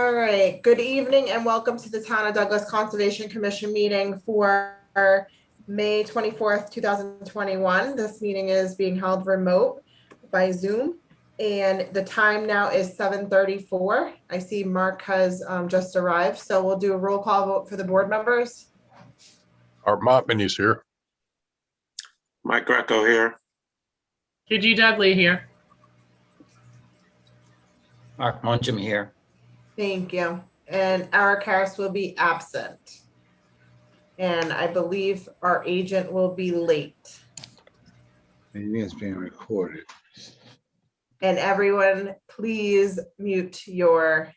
All right, good evening and welcome to the Town of Douglas Conservation Commission meeting for May 24th, 2021. This meeting is being held remote by Zoom and the time now is 7:34. I see Mark has just arrived, so we'll do a roll call vote for the board members. Art Mottman is here. Mike Greco here. KG Dudley here. Mark Muncham here. Thank you. And Eric Harris will be absent. And I believe our agent will be late. The meeting is being recorded. And everyone, please mute your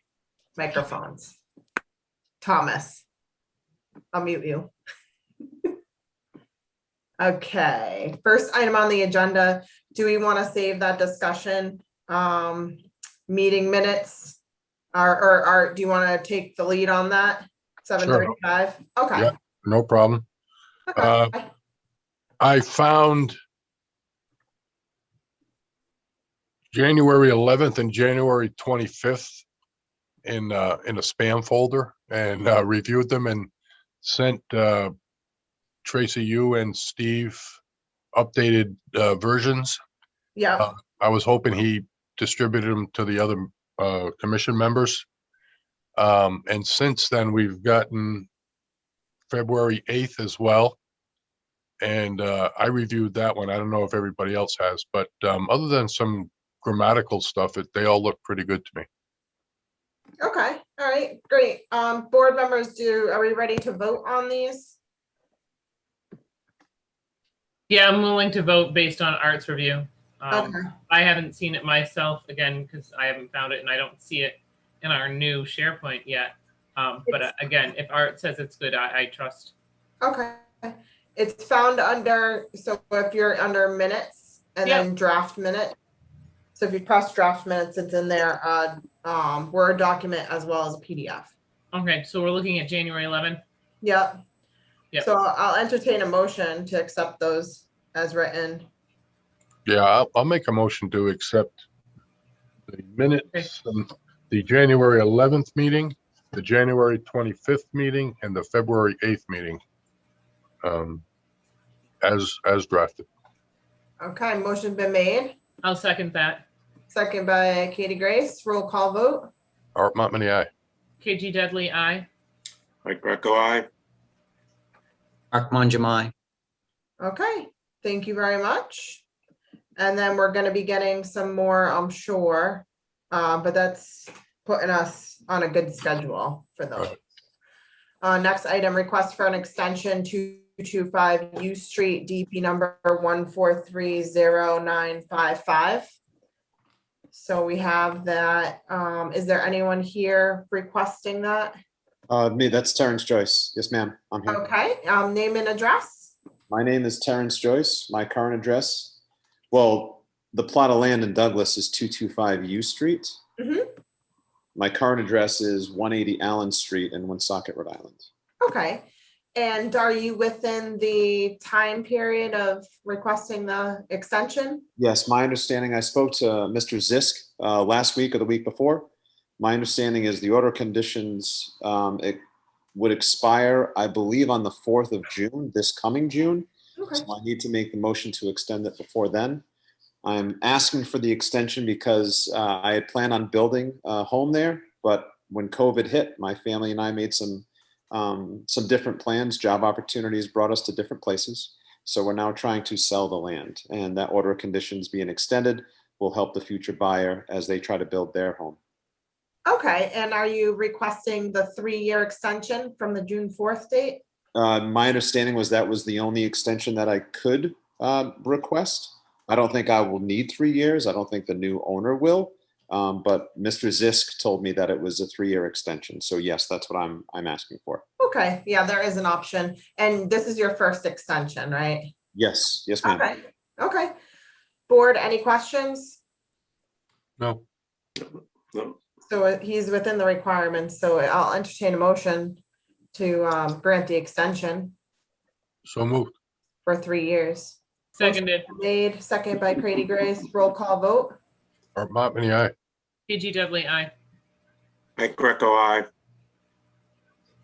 microphones. Thomas, I'll mute you. Okay, first item on the agenda, do we want to save that discussion? Meeting minutes? Or do you want to take the lead on that? 7:35? Okay. Yeah, no problem. Okay. I found January 11th and January 25th in a spam folder and reviewed them and sent Tracy, you and Steve updated versions. Yeah. I was hoping he distributed them to the other commission members. And since then, we've gotten February 8th as well. And I reviewed that one. I don't know if everybody else has, but other than some grammatical stuff, they all look pretty good to me. Okay. All right. Great. Board members, are we ready to vote on these? Yeah, I'm willing to vote based on Art's review. Okay. I haven't seen it myself, again, because I haven't found it and I don't see it in our new SharePoint yet. But again, if Art says it's good, I trust. Okay. It's found under, so if you're under minutes and then draft minute. So if you press draft minutes, it's in there, Word document as well as a PDF. Okay, so we're looking at January 11th. Yep. Yep. So I'll entertain a motion to accept those as written. Yeah, I'll make a motion to accept the minutes from the January 11th meeting, the January 25th meeting, and the February 8th meeting as drafted. Okay, motion's been made. I'll second that. Second by Katie Grace. Roll call vote. Art Mottman, aye. KG Dudley, aye. Mike Greco, aye. Mark Muncham, aye. Okay, thank you very much. And then we're going to be getting some more, I'm sure, but that's putting us on a good schedule for those. Next item, request for an extension 225 U Street, DP number 1430955. So we have that. Is there anyone here requesting that? Me, that's Terrence Joyce. Yes, ma'am. I'm here. Okay, name and address. My name is Terrence Joyce. My current address, well, the plot of land in Douglas is 225 U Street. Mm-hmm. My current address is 180 Allen Street in Woonsocket, Rhode Island. Okay. And are you within the time period of requesting the extension? Yes, my understanding, I spoke to Mr. Zisk last week or the week before. My understanding is the order conditions, it would expire, I believe, on the 4th of June, this coming June. Okay. So I need to make the motion to extend it before then. I'm asking for the extension because I had planned on building a home there, but when COVID hit, my family and I made some different plans. Job opportunities brought us to different places. So we're now trying to sell the land, and that order of conditions being extended will help the future buyer as they try to build their home. Okay, and are you requesting the 3-year extension from the June 4th date? My understanding was that was the only extension that I could request. I don't think I will need 3 years. I don't think the new owner will. But Mr. Zisk told me that it was a 3-year extension. So yes, that's what I'm asking for. Okay, yeah, there is an option. And this is your first extension, right? Yes, yes, ma'am. Okay, okay. Board, any questions? No. No. So he's within the requirements, so I'll entertain a motion to grant the extension So moved. for 3 years. Seconded. Made, second by Katie Grace. Roll call vote. Art Mottman, aye. KG Dudley, aye. Mike Greco, aye.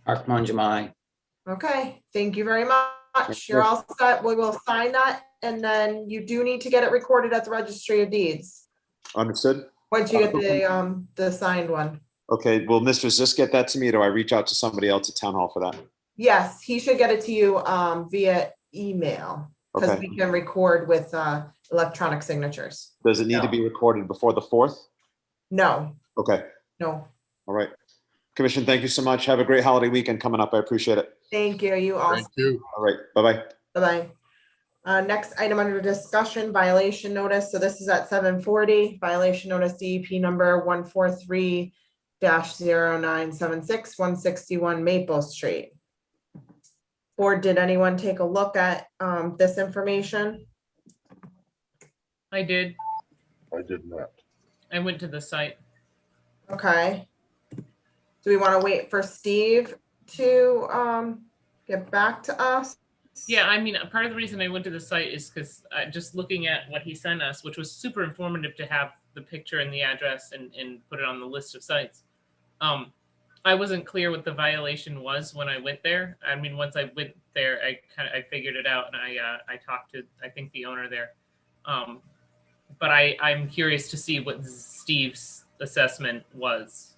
Mark Manjam, aye. Okay, thank you very much. You're all set. We will sign that, and then you do need to get it recorded at the Registry of Deeds. Understood? Once you get the signed one. Okay, will Mr. Zisk get that to me, or do I reach out to somebody else at Town Hall for that? Yes, he should get it to you via email, because Okay. we can record with electronic signatures. Does it need to be recorded before the 4th? No, Okay, no, all right. Commission, thank you so much. Have a great holiday weekend coming up. I appreciate it. thank you. You also. Thank you. All right, bye-bye. Bye-bye. Next item under discussion, violation notice. So this is at 7:40, violation notice DEP number 143-0976, 161 Maple Street. Board, did anyone take a look at this information? I did. I did not. I went to the site. Okay. Do we want to wait for Steve to get back to us? Yeah, I mean, part of the reason I went to the site is because just looking at what he sent us, which was super informative to have the picture and the address and put it on the list of sites. I wasn't clear what the violation was when I went there. I mean, once I went there, I figured it out, and I talked to, I think, the owner there. But I'm curious to see what Steve's assessment was.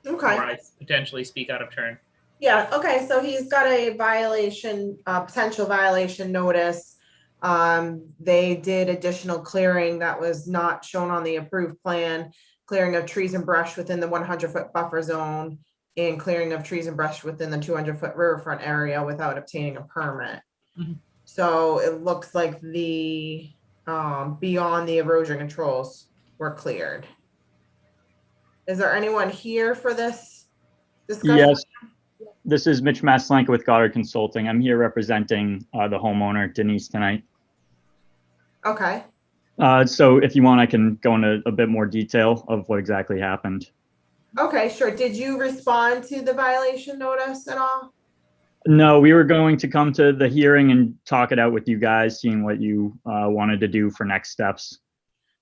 Okay. Or I potentially speak out of turn. Yeah, okay, so he's got a violation, potential violation notice. They did additional clearing that was not shown on the approved plan, clearing of trees and brush within the 100-foot buffer zone, and clearing of trees and brush within the 200-foot riverfront area without obtaining a permit. Mhm. So it looks like the, beyond the erosion controls were cleared. Is there anyone here for this discussion? Yes, this is Mitch Maslanka with Goddard Consulting. I'm here representing the homeowner Denise tonight. Okay, So if you want, I can go into a bit more detail of what exactly happened. okay, sure. Did you respond to the violation notice at all? No, we were going to come to the hearing and talk it out with you guys, seeing what you wanted to do for next steps.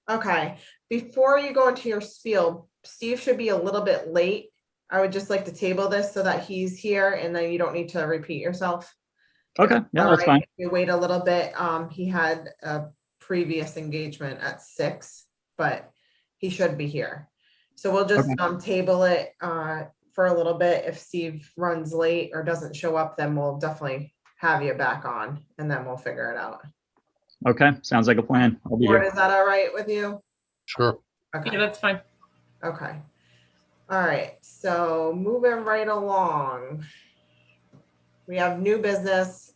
Okay, before you go into your spiel, Steve should be a little bit late. I would just like to table this so that he's here and then you don't need to repeat yourself. Okay, yeah, All that's right, fine. we wait a little bit. He had a previous engagement at 6, but he should be here. So we'll just table it for a little bit. If Steve runs late or doesn't show up, then we'll definitely have you back on and then we'll figure it out. Okay, sounds like a plan. I'll be Board, here. is that all right with you? Sure. Okay. Yeah, that's fine. Okay. All right, so moving right along. We have new business,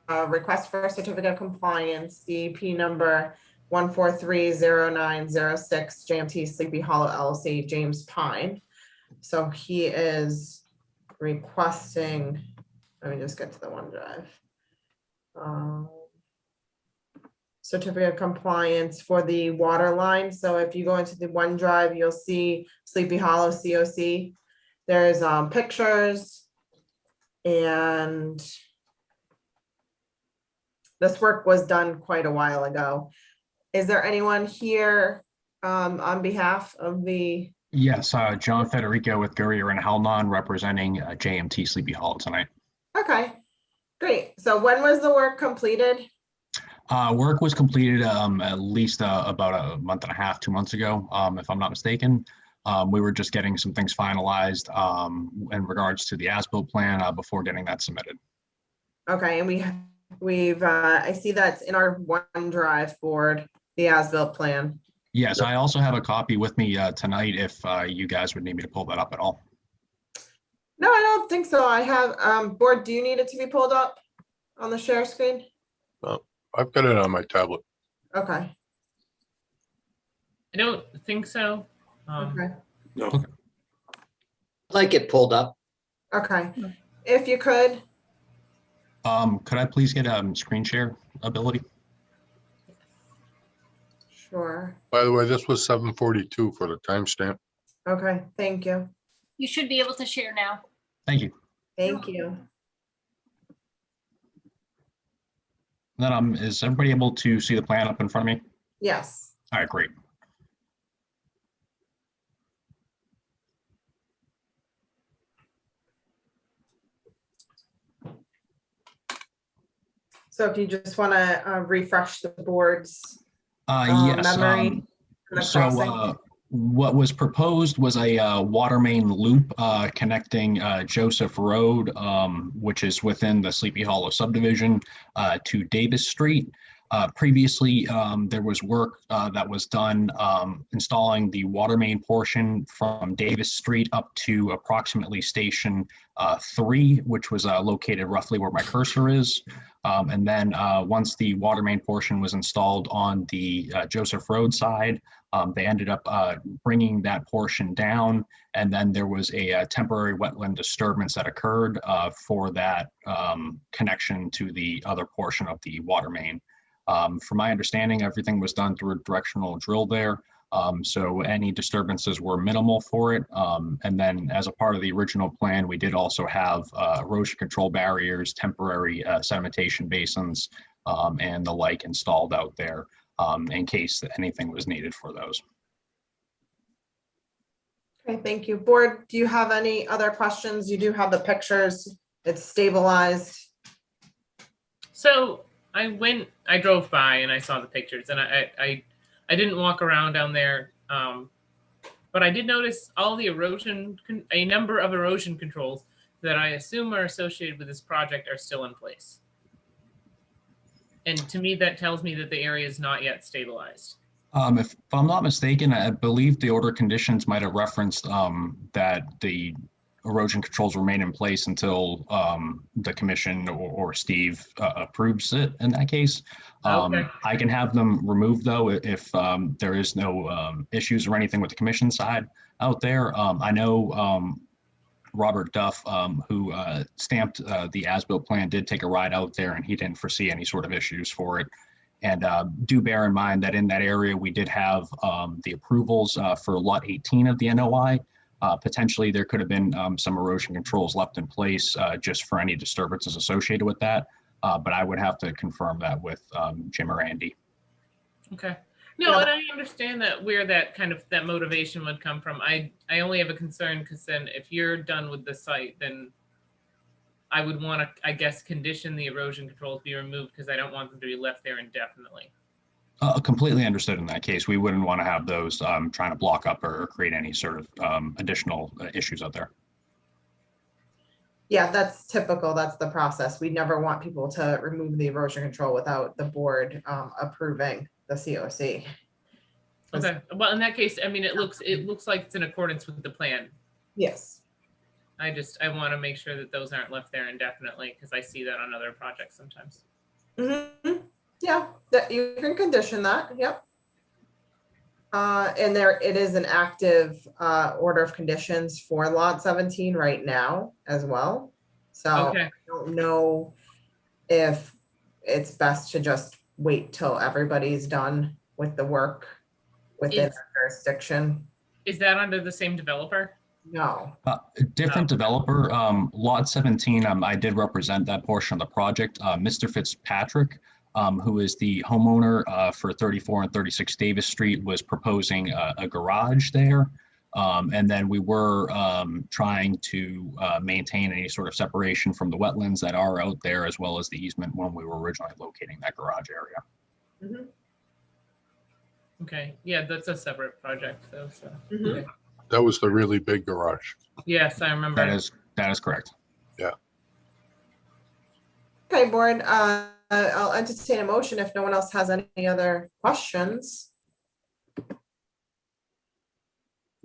request for a certificate of compliance, DEP number 1430906, JMT Sleepy Hollow LLC, James Pine. So he is requesting, let me just get to the OneDrive. Certificate of compliance for the water line. So if you go into the OneDrive, you'll see Sleepy Hollow COC. There's pictures, and this work was done quite a while ago. Is there anyone here on behalf of the? Yes, John Federico with Gurrier and Halnon representing JMT Sleepy Hollow tonight. Okay, great. So when was the work completed? Work was completed at least about a month and a half, 2 months ago, if I'm not mistaken. We were just getting some things finalized in regards to the as-built plan before getting that submitted. Okay, and we've I see that's in our OneDrive board, the as-built plan. Yes, I also have a copy with me tonight if you guys would need me to pull that up at all. No, I don't think so. I have board. Do you need it to be pulled up on the share screen? I've got it on my tablet. Okay. I don't think so. Okay. No, I'd like it pulled up. Okay. If you could. Could I please get a screen share ability? Sure. By the way, this was 7:42 for the timestamp. Okay. Thank you. You should be able to share now. Thank you. Thank you. Then is everybody able to see the plan up in front of me? Yes. All right, great. So if you just want to refresh the board's Yes. memory. on the crossing. What was proposed was a water main loop connecting Joseph Road, which is within the Sleepy Hollow subdivision, to Davis Street. Previously, there was work that was done installing the water main portion from Davis Street up to approximately Station 3, which was located roughly where my cursor is. And then once the water main portion was installed on the Joseph Road side, they ended up bringing that portion down, and then there was a temporary wetland disturbance that occurred for that connection to the other portion of the water main. From my understanding, everything was done through a directional drill there, so any disturbances were minimal for it. And then as a part of the original plan, we did also have erosion control barriers, temporary sedimentation basins, and the like installed out there in case anything was needed for those. Okay, thank you. Board, do you have any other questions? You do have the pictures. It's stabilized. So I drove by and I saw the pictures, and I didn't walk around down there, but I did notice all the a number of erosion controls that I assume are associated with this project are still in place. And to me, that tells me that the area is not yet stabilized. If I'm not mistaken, I believe the order conditions might have referenced that the erosion controls remain in place until the commission or Steve approves it in that case. Okay. I can have them removed though if there is no issues or anything with the commission side out there. I know Robert Duff, who stamped the as-built plan, did take a ride out there and he didn't foresee any sort of issues for it. And do bear in mind that in that area, we did have the approvals for lot 18 of the NOI. Potentially, there could have been some erosion controls left in place just for any disturbances associated with that. But I would have to confirm that with Jim or Andy. Okay. No, Yeah. and I understand that where that motivation would come from. I only have a concern because then if you're done with the site, then I would want to, I guess, condition the erosion controls be removed because I don't want them to be left there indefinitely. Completely understood in that case. We wouldn't want to have those trying to block up or create any sort of additional issues out there. Yeah, that's typical. That's the process. We never want people to remove the erosion control without the board approving the COC. Okay. Well, in that case, I mean, it looks like it's in accordance with the plan. Yes. I want to make sure that those aren't left there indefinitely because I see that on other projects sometimes. Mm-hmm. Yeah, that you can condition that. Yep. And it is an active order of conditions for lot 17 right now as well. So Okay. I don't know if it's best to just wait till everybody's done with the work within Is- the jurisdiction. Is that under the same developer? No. Different developer, lot 17, I did represent that portion of the project. Mr. Fitzpatrick, who is the homeowner for 34 and 36 Davis Street, was proposing a garage there. And then we were trying to maintain any sort of separation from the wetlands that are out there, as well as the easement when we were originally locating that garage area. Mm-hmm. Okay. Yeah, that's a separate project though. So. Mhm. Okay. That was the really big garage. Yes, I remember. That is correct. Okay, board, I'll entertain a motion if no one else has any other questions. Is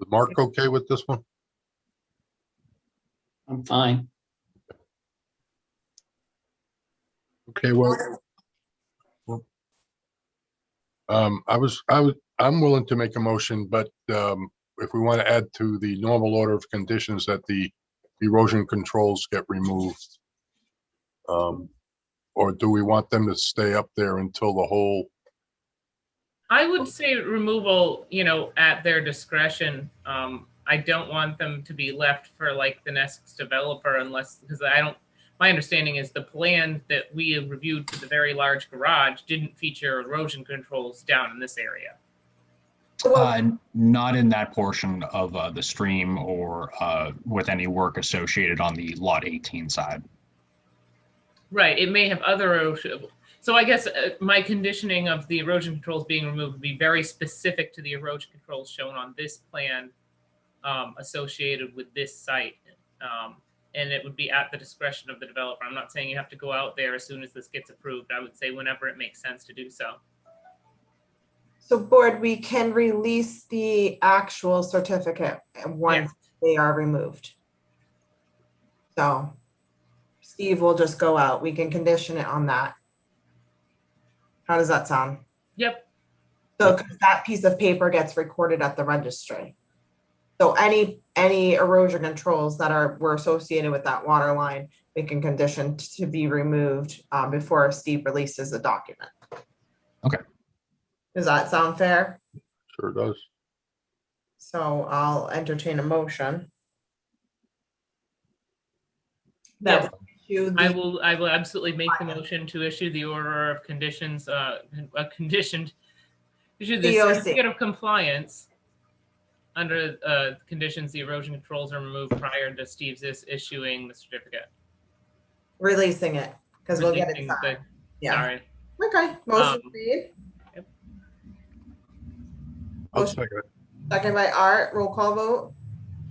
Mark okay with this one? I'm fine. Okay, well, I'm willing to make a motion, but if we want to add to the normal order of conditions that the erosion controls get removed, or do we want them to stay up there until the whole? I would say removal, at their discretion. I don't want them to be left for like the next developer because my understanding is the plan that we reviewed for the very large garage didn't feature erosion controls down in this area. Not in that portion of the stream or with any work associated on the lot 18 side. Right. It may have other erosion. So I guess my conditioning of the erosion controls being removed would be very specific to the erosion controls shown on this plan associated with this site. And it would be at the discretion of the developer. I'm not saying you have to go out there as soon as this gets approved. I would say whenever it makes sense to do so. So board, we can release the actual certificate once they are removed. So Steve will just go out. We can condition it on that. How does that sound? Yep. So 'cause that piece of paper gets recorded at the registry. So any erosion controls that were associated with that water line, we can condition to be removed before Steve releases the document. Okay. Does that sound fair? Sure does. So I'll entertain a motion. Yes. Issue I the- will absolutely make the motion to issue the order of conditions, issue the DOC. certificate of compliance under conditions the erosion controls are removed prior to Steve's issuing the certificate. Releasing it, because we'll get it Releasing signed. the- Yeah. Sorry. Okay, motion made. Yep. I'll Motion second it. second by Art, roll call vote.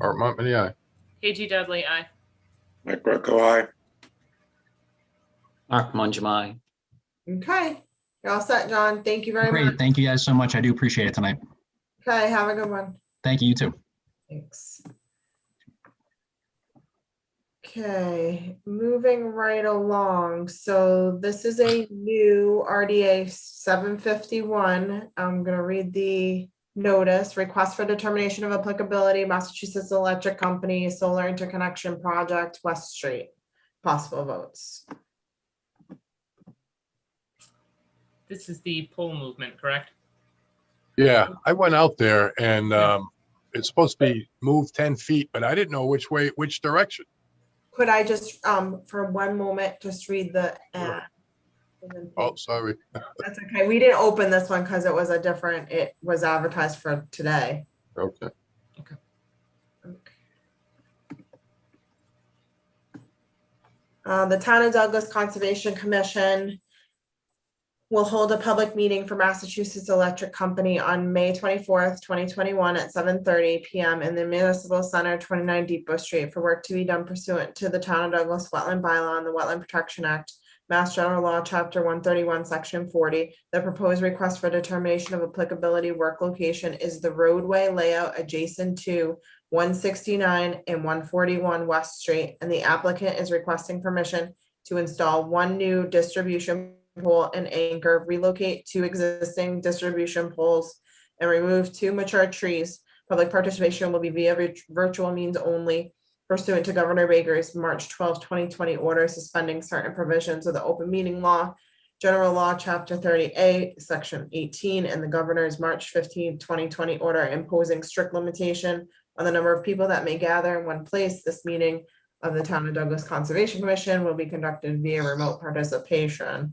Art Monmany, aye. KG Dudley, aye. Mike Greco, aye. Mark Manjamai. Okay, you're all set, John. Thank you very Great. much. Thank you guys so much. I do appreciate it tonight. Okay, have a good one. Thank you, you too. Thanks. Okay, moving right along. So this is a new RDA 751. I'm gonna read the notice. Request for determination of applicability, Massachusetts Electric Company, Solar Interconnection Project, West Street. Possible votes. This is the pole movement, correct? Yeah, I went out there and it's supposed to be moved 10 feet, but I didn't know which direction. Could I just, for one moment, just read the ad? And then- Oh, sorry. That's okay. We didn't open this one because it was it was advertised for today. Okay. The Town of Douglas Conservation Commission will hold a public meeting for Massachusetts Electric Company on May 24th, 2021 at 7:30 PM in the Municipal Center, 29 Depot Street, for work to be done pursuant to the Town of Douglas Wetland Bylaw and the Wetland Protection Act, Mass General Law, Chapter 131, Section 40. The proposed request for determination of applicability work location is the roadway layout adjacent to 169 and 141 West Street, and the applicant is requesting permission to install one new distribution pole and anchor, relocate two existing distribution poles, and remove two mature trees. Public participation will be via virtual means only pursuant to Governor Baker's March 12, 2020 order suspending certain provisions of the open meeting law, General Law, Chapter 30A, Section 18, and the Governor's March 15, 2020 order imposing strict limitation on the number of people that may gather in one place. This meeting of the Town of Douglas Conservation Commission will be conducted via remote participation.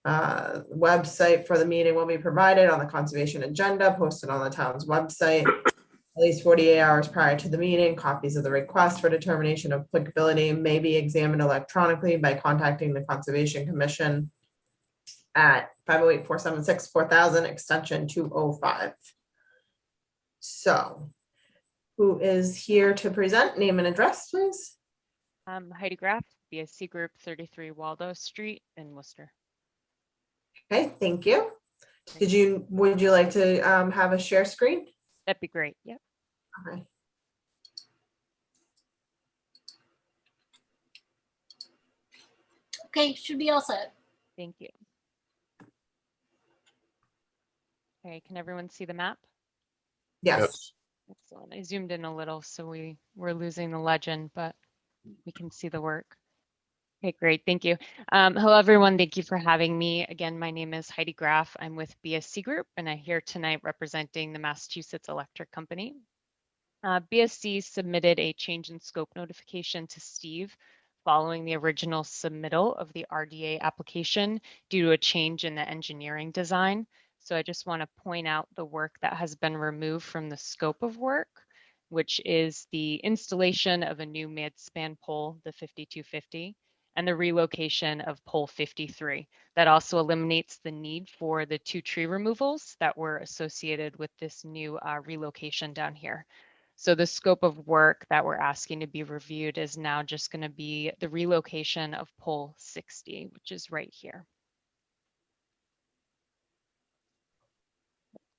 Website for the meeting will be provided on the conservation agenda posted on the town's website at least 48 hours prior to the meeting. Copies of the request for determination of applicability may be examined electronically by contacting the Conservation Commission at 508-476-4000 extension 205. So who is here to present? Name and address, please. Heidi Graff, BSC Group, 33 Waldo Street in Worcester. Okay, thank you. Would you like to have a share screen? That'd be great. Yep. Okay. Okay, should be all set. Thank you. Okay, can everyone see the map? Yes. Excellent. I zoomed in a little, so we're losing the legend, but we can see the work. Okay, great. Thank you. Hello, everyone. Thank you for having me. Again, my name is Heidi Graff. I'm with BSC Group, and I'm here tonight representing the Massachusetts Electric Company. BSC submitted a change in scope notification to Steve following the original submittal of the RDA application due to a change in the engineering design. So I just want to point out the work that has been removed from the scope of work, which is the installation of a new mid-span pole, the 5250, and the relocation of pole 53. That also eliminates the need for the 2 tree removals that were associated with this new relocation down here. So the scope of work that we're asking to be reviewed is now just going to be the relocation of pole 60, which is right here.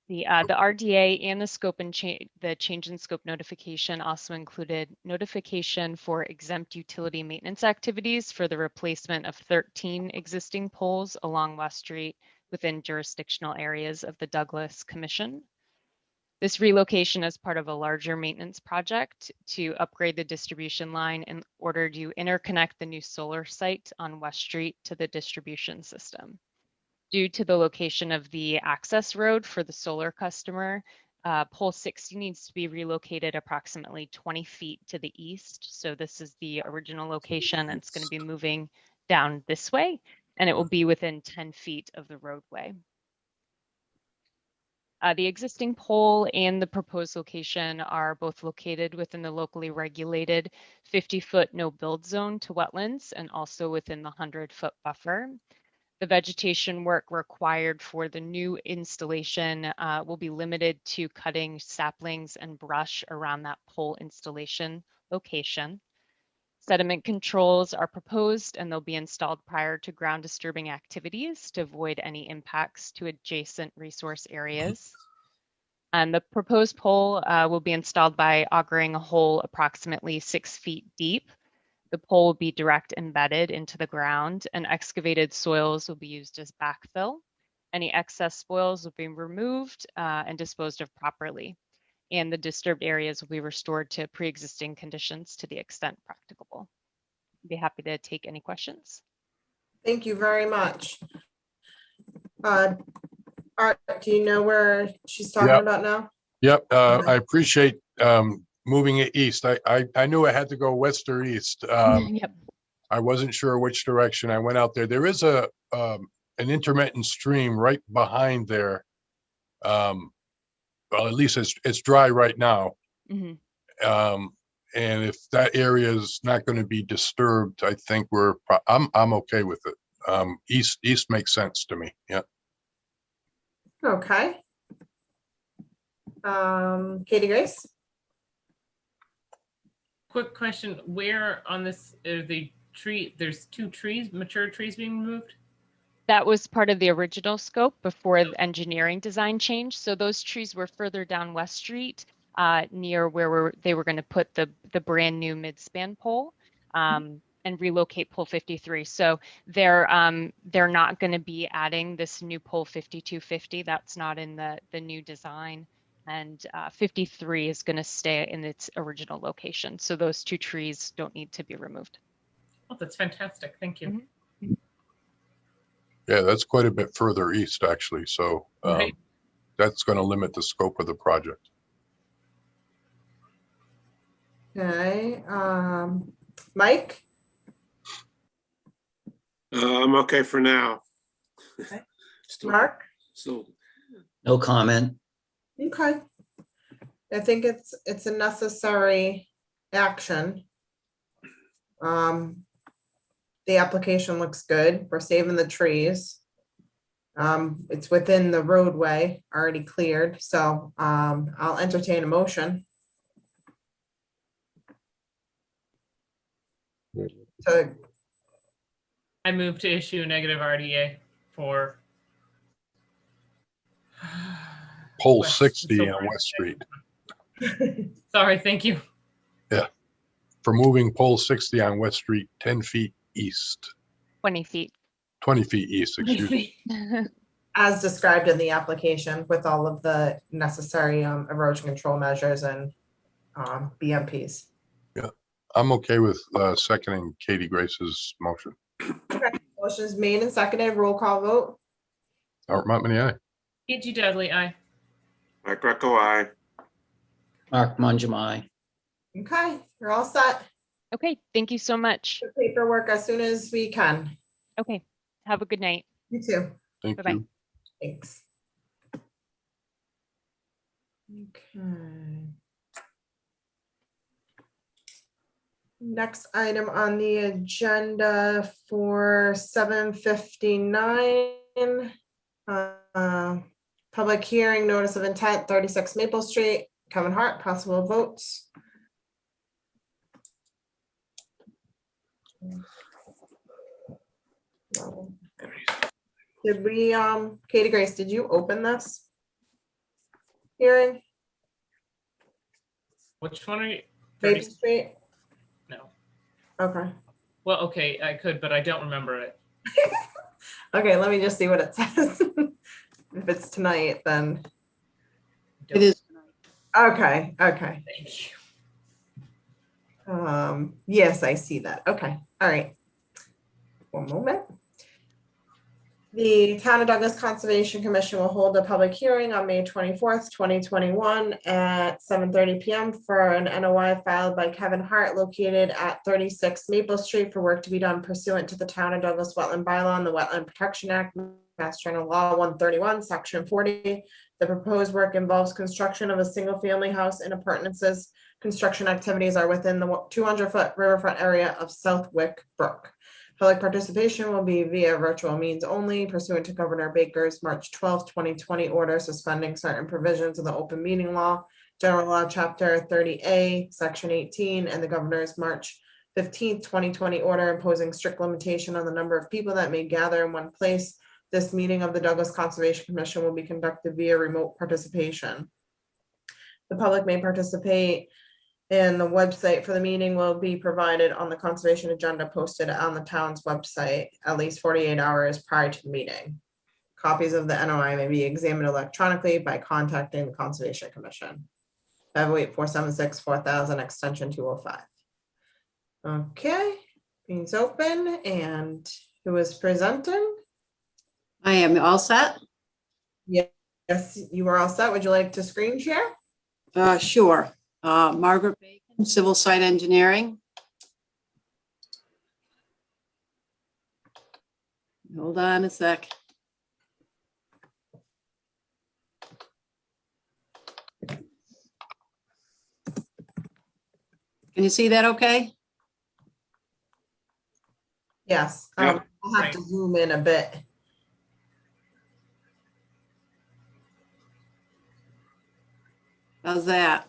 The RDA and the scope and the change in scope notification also included notification for exempt utility maintenance activities for the replacement of 13 existing poles along West Street within jurisdictional areas of the Douglas Commission. This relocation is part of a larger maintenance project to upgrade the distribution line in order to interconnect the new solar site on West Street to the distribution system. Due to the location of the access road for the solar customer, pole 60 needs to be relocated approximately 20 feet to the east. So this is the original location, and it's going to be moving down this way, and it will be within 10 feet of the roadway. The existing pole and the proposed location are both located within the locally regulated 50-foot no-build zone to wetlands and also within the 100-foot buffer. The vegetation work required for the new installation will be limited to cutting saplings and brush around that pole installation location. Sediment controls are proposed and they'll be installed prior to ground disturbing activities to avoid any impacts to adjacent resource areas. And the proposed pole will be installed by augering a hole approximately 6 feet deep. The pole will be direct embedded into the ground, and excavated soils will be used as backfill. Any excess spoils will be removed and disposed of properly, and the disturbed areas will be restored to pre-existing conditions to the extent practicable. I'd be happy to take any questions. Thank you very much. Art, do you know where she's talking Yep. about now? Yep, Okay. I appreciate moving it east. I knew I had to go west or east. Yep. I wasn't sure which direction. I went out there. There is an intermittent stream right behind there. Well, at least it's dry right now. Mhm. And if that area is not going to be disturbed, I think I'm okay with it. East makes sense to me. Yeah. Okay. Katie Grace? Quick question, where on this, there's 2 trees, mature trees being removed? That was part of the original scope before the engineering design changed. So those trees were further down West Street near where they were going to put the brand new mid-span pole and relocate pole 53. So they're not going to be adding this new pole 5250. That's not in the new design. And 53 is going to stay in its original location. So those 2 trees don't need to be removed. Oh, that's fantastic. Thank you. Mhm. Yeah, that's quite a bit further east, actually. So Right. that's going to limit the scope of the project. Okay. Mike? I'm okay for now. Okay. Still- Mark? Still, No comment. Okay. I think it's a necessary action. The application looks good. We're saving the trees. It's within the roadway already cleared, so I'll entertain a motion. So, I move to issue a negative RDA for Pole West- 60 so- on West Street. Sorry, thank you. For moving pole 60 on West Street 10 feet east, 20 feet. 20 feet east, excuse me. as described in the application with all of the necessary erosion control measures and BMPs. I'm okay with seconding Katie Grace's motion. Motion is made and seconded. Roll call vote. Art Montmany, aye. E.G. Dudley, aye. Mike Greco, aye. Mark Mangum, Okay, you're all set. Okay, thank you so much. The paperwork as soon as we can. Okay, have a good night. You too. Thank Bye-bye. you. Thanks. Okay. Next item on the agenda for 7:59. Public hearing, notice of intent, 36 Maple Street. Kevin Hart, possible votes. No. Did we, Katie Grace, did you open this hearing? Which one are you? Maple Street? No. Okay. Well, okay, I could, but I don't remember it. Okay, let me just see what it says. If it's tonight, then, Don't- It is. okay, okay. Thank you. Yes, I see that. Okay, all right. One moment. The Town of Douglas Conservation Commission will hold a public hearing on May 24th, 2021 at 7:30 PM for an NOI filed by Kevin Hart located at 36 Maple Street for work to be done pursuant to the Town of Douglas Wetland Bylaw and the Wetland Protection Act, Mass General Law 131, Section 40. The proposed work involves construction of a single-family house and appurtenances. Construction activities are within the 200-foot riverfront area of Southwick Brook. Public participation will be via virtual means only pursuant to Governor Baker's March 12, 2020 order suspending certain provisions of the open meeting law, General Law, Chapter 30A, Section 18, and the Governor's March 15, 2020 order imposing strict limitation on the number of people that may gather in one place. This meeting of the Douglas Conservation Commission will be conducted via remote participation. The public may participate, and the website for the meeting will be provided on the conservation agenda posted on the town's website at least 48 hours prior to the meeting. Copies of the NOI may be examined electronically by contacting the Conservation Commission. 508-476-4000 extension 205. Okay, meeting's open, and who is presenting? I am all set. Yes, you are all set. Would you like to screen share? Sure. Margaret Bacon, Civil Site Engineering. Hold on a sec. Can you see that okay? Yes, Yep. I'll have to zoom in a bit. How's that?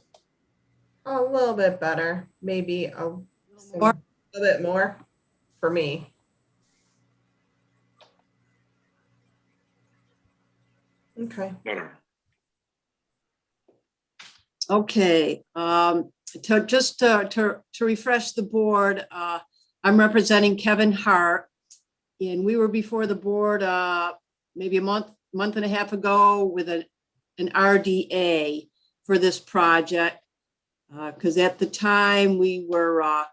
A little bit better, maybe a More? little bit more for me. Okay. Better. Okay, to refresh the board, I'm representing Kevin Hart. And we were before the board maybe a month and a half ago with an RDA for this project. Because at the time we were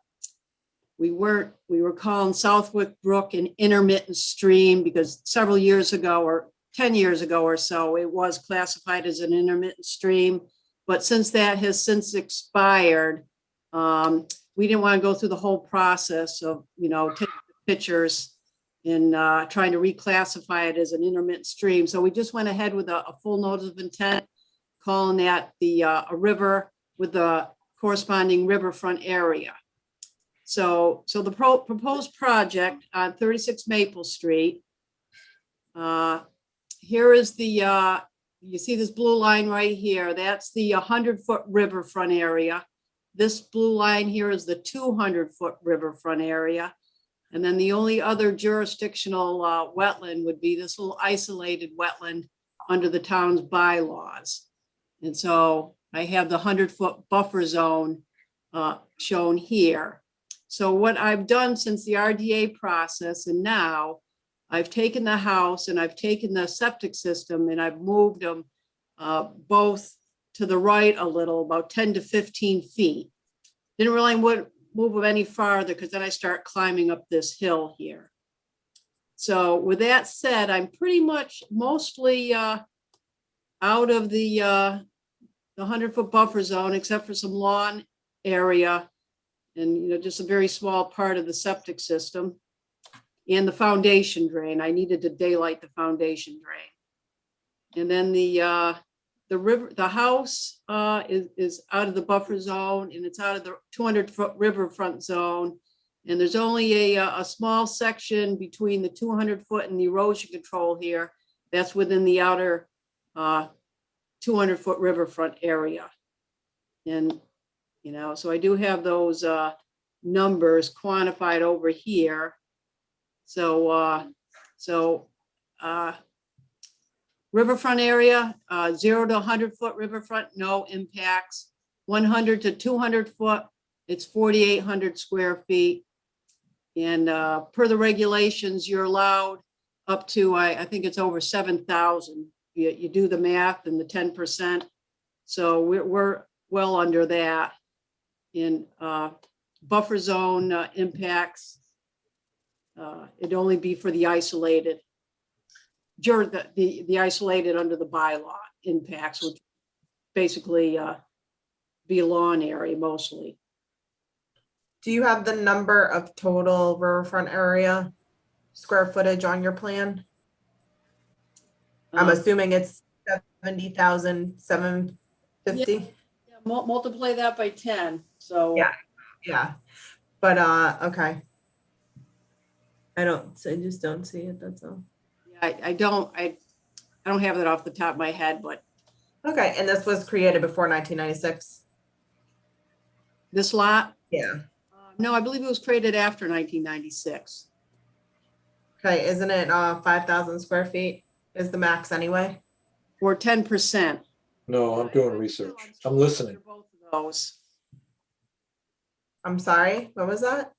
calling Southwick Brook an intermittent stream because several years ago or 10 years ago or so, it was classified as an intermittent stream. But since that has since expired, we didn't want to go through the whole process of, taking pictures and trying to reclassify it as an intermittent stream. So we just went ahead with a full notice of intent, calling that a river with the corresponding riverfront area. So the proposed project on 36 Maple Street. Here is you see this blue line right here. That's the 100-foot riverfront area. This blue line here is the 200-foot riverfront area. And then the only other jurisdictional wetland would be this little isolated wetland under the town's bylaws. And so I have the 100-foot buffer zone shown here. So what I've done since the RDA process and now, I've taken the house and I've taken the septic system and I've moved them both to the right a little, about 10 to 15 feet. Didn't really move them any farther because then I start climbing up this hill here. So with that said, I'm pretty much mostly out of the 100-foot buffer zone, except for some lawn area and just a very small part of the septic system and the foundation drain. I needed to daylight the foundation drain. And then the the house is out of the buffer zone, and it's out of the 200-foot riverfront zone. And there's only a small section between the 200-foot and the erosion control here that's within the outer 200-foot riverfront area. And, you know, so I do have those numbers quantified over here. So, riverfront area, 0 to 100-foot riverfront, no impacts. 100 to 200 foot, it's 4,800 square feet. And per the regulations, you're allowed up to, I think it's over 7,000. You do the math and the 10%. So we're well under that. In buffer zone impacts, it'd only be for the isolated, the isolated under the bylaw impacts, which basically be a lawn area mostly. Do you have the number of total riverfront area square footage on your plan? I'm assuming it's 70,750. Multiply that by 10. So Yeah. But okay. I just don't see it, that's all. I don't have that off the top of my head, but Okay, and this was created before 1996? this lot, Yeah. no, I believe it was created after 1996. Okay, isn't it 5,000 square feet is the max anyway? Or 10%. No, I'm doing research. I'm listening. Both of those. I'm sorry, what was that?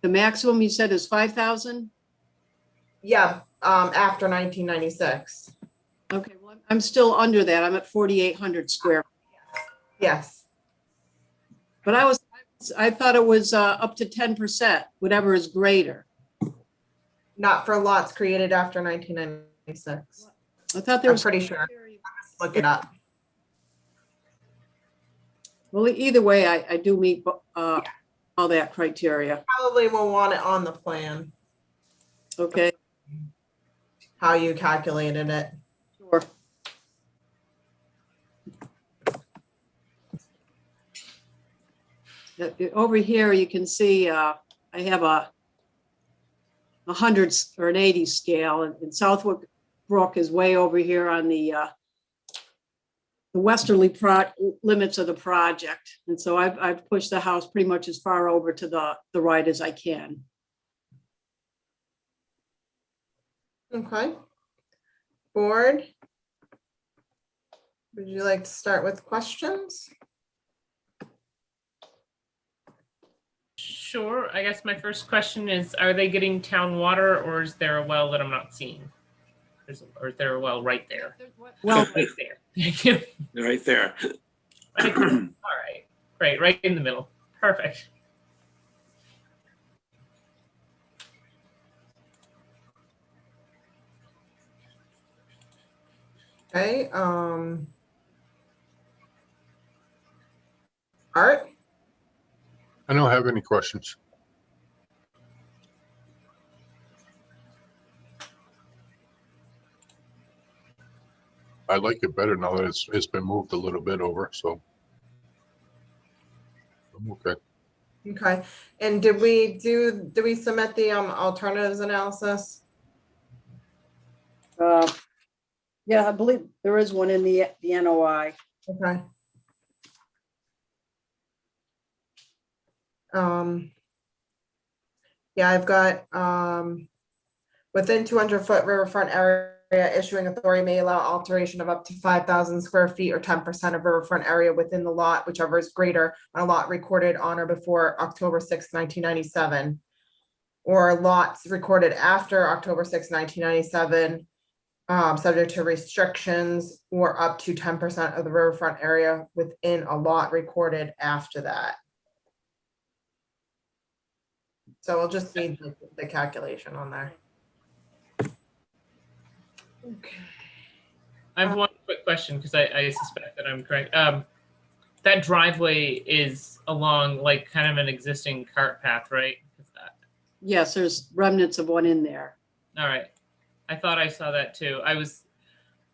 The maximum you said is 5,000? Yeah, after 1996. Okay, well, I'm still under that. I'm at 4,800 square. Yes. But I thought it was up to 10%, whatever is greater. Not for lots created after 1996. I thought there I'm was. pretty sure. Look it up. Well, either way, I do meet all that criteria. Probably will want it on the plan, Okay, how you calculated it. sure. Over here, you can see I have a 100 or an 80 scale, and Southwood Brook is way over here on the westerly limits of the project. And so I've pushed the house pretty much as far over to the right as I can. Okay. Board, would you like to start with questions? Sure. I guess my first question is, are they getting town water, or is there a well that I'm not seeing? Or is there a well right there? Well, Right there. Thank you. Right there. Right there. All right. Great. Right in the middle. Perfect. Okay, Art, I don't have any questions. I like it better now that it's been moved a little bit over, so I'm okay. okay. And did we submit the alternatives analysis? yeah, I believe there is one in the NOI. Okay. Yeah, I've got, within 200-foot riverfront area, issuing authority may allow alteration of up to 5,000 square feet or 10% of riverfront area within the lot, whichever is greater, on a lot recorded on or before October 6, 1997. Or lots recorded after October 6, 1997, subject to restrictions, or up to 10% of the riverfront area within a lot recorded after that. So we'll just need the calculation on there. Okay. I have one quick question, because I suspect that I'm correct. That driveway is along like kind of an existing cart path, right? Yes, there's remnants of one in there. All right. I thought I saw that too.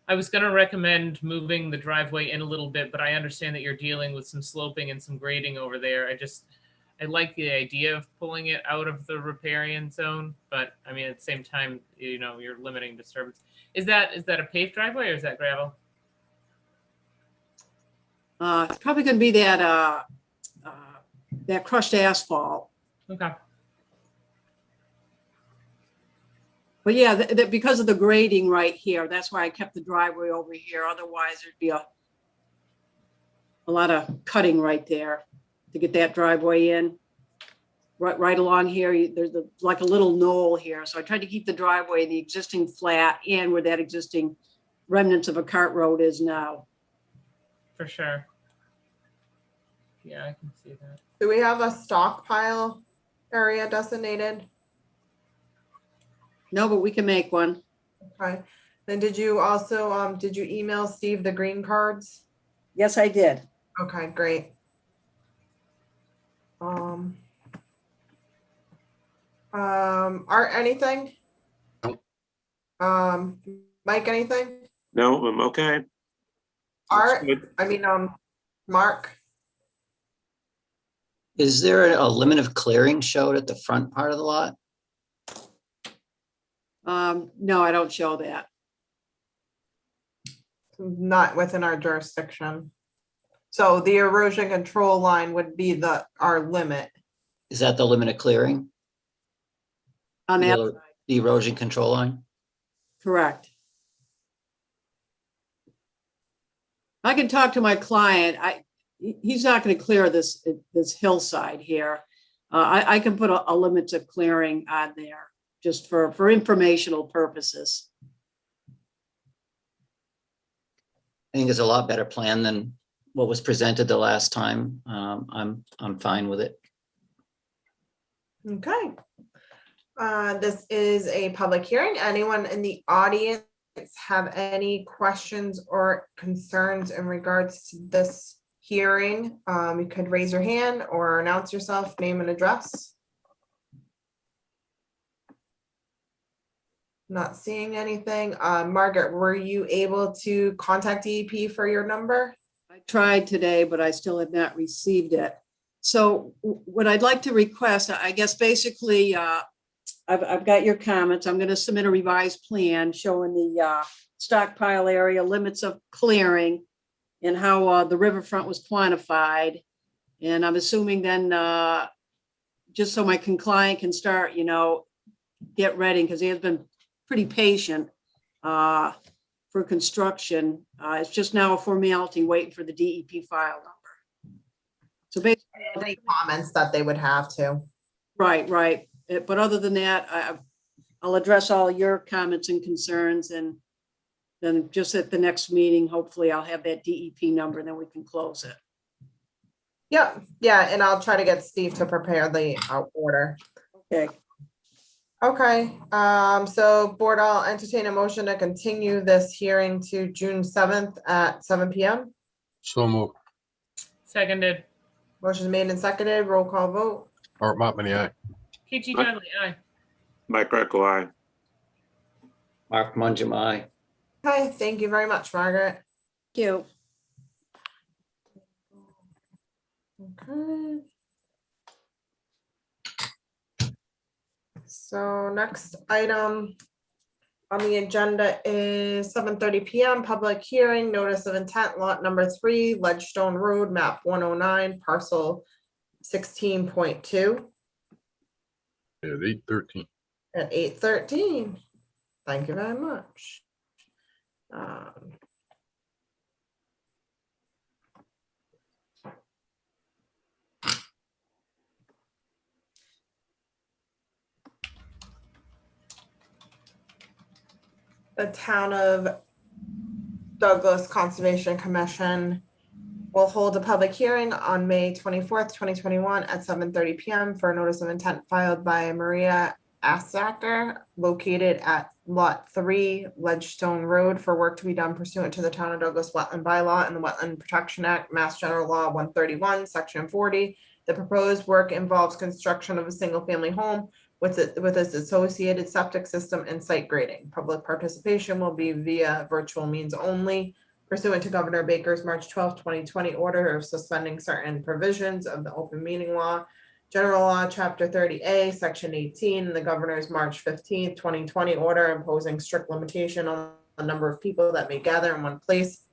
I was going to recommend moving the driveway in a little bit, but I understand that you're dealing with some sloping and some grading over there. I like the idea of pulling it out of the riparian zone, but I mean, at the same time, you know, you're limiting disturbance. Is that a paved driveway or is that gravel? It's probably gonna be that crushed asphalt. Okay. But yeah, because of the grading right here, that's why I kept the driveway over here. Otherwise, there'd be a lot of cutting right there to get that driveway in. Right along here, there's like a little knoll here. So I tried to keep the driveway, the existing flat, and where that existing remnants of a cart road is now. For sure. Yeah, I can see that. Do we have a stockpile area designated? No, but we can make one. Okay. Then did you also, did you email Steve the green cards? Yes, I did. Okay, great. Art, anything? Nope. Mike, anything? No, I'm okay. Art, good. I mean, Mark? Is there a limit of clearing showed at the front part of the lot? No, I don't show that. Not within our jurisdiction. So the erosion control line would be our limit. Is that the limit of clearing? On that, The erosion control line? correct. I can talk to my client. He's not going to clear this hillside here. I can put a limit to clearing on there just for informational purposes. I think it's a lot better plan than what was presented the last time. I'm fine with it. Okay. This is a public hearing. Anyone in the audience have any questions or concerns in regards to this hearing? You could raise your hand or announce yourself, name and address. Not seeing anything. Margaret, were you able to contact DEP for your number? I tried today, but I still have not received it. So what I'd like to request, I guess basically, I've got your comments. I'm going to submit a revised plan showing the stockpile area, limits of clearing, and how the riverfront was quantified. And I'm assuming then, just so my client can start, get ready, because he has been pretty patient for construction. It's just now a formality waiting for the DEP file number. So basically, Any comments that they would have to? right. But other than that, I'll address all your comments and concerns, and then just at the next meeting, hopefully I'll have that DEP number, and then we can close it. Yep. Yeah, and I'll try to get Steve to prepare the order. Okay. Okay, so board, I'll entertain a motion to continue this hearing to June 7th at 7 p.m. So moved. Seconded. Motion made and seconded, roll call vote. Art Montminy, aye. KG Dudley, aye. Mike Greco, aye. Mark Mungum, aye. Hi, thank you very much, Margaret. Thank you. Okay. So next item on the agenda is 7:30 p.m. public hearing, notice of intent, lot number 3, Ledgestone Road, map 109, parcel 16.2 At 8:13. at 8:13. Thank you very much. The Town of Douglas Conservation Commission will hold a public hearing on May 24th, 2021 at 7:30 p.m. for a notice of intent filed by Maria Assacker, located at Lot 3, Ledgestone Road, for work to be done pursuant to the Town of Douglas Wetland Bylaw and the Wetland Protection Act, Mass General Law 131, Section 40, The proposed work involves construction of a single-family home with its associated septic system and site grading. Public participation will be via virtual means only pursuant to Governor Baker's March 12, 2020 order of suspending certain provisions of the open meeting law, General Law, Chapter 30A, Section 18, and the Governor's March 15, 2020 order imposing strict limitation on the number of people that may gather in one place.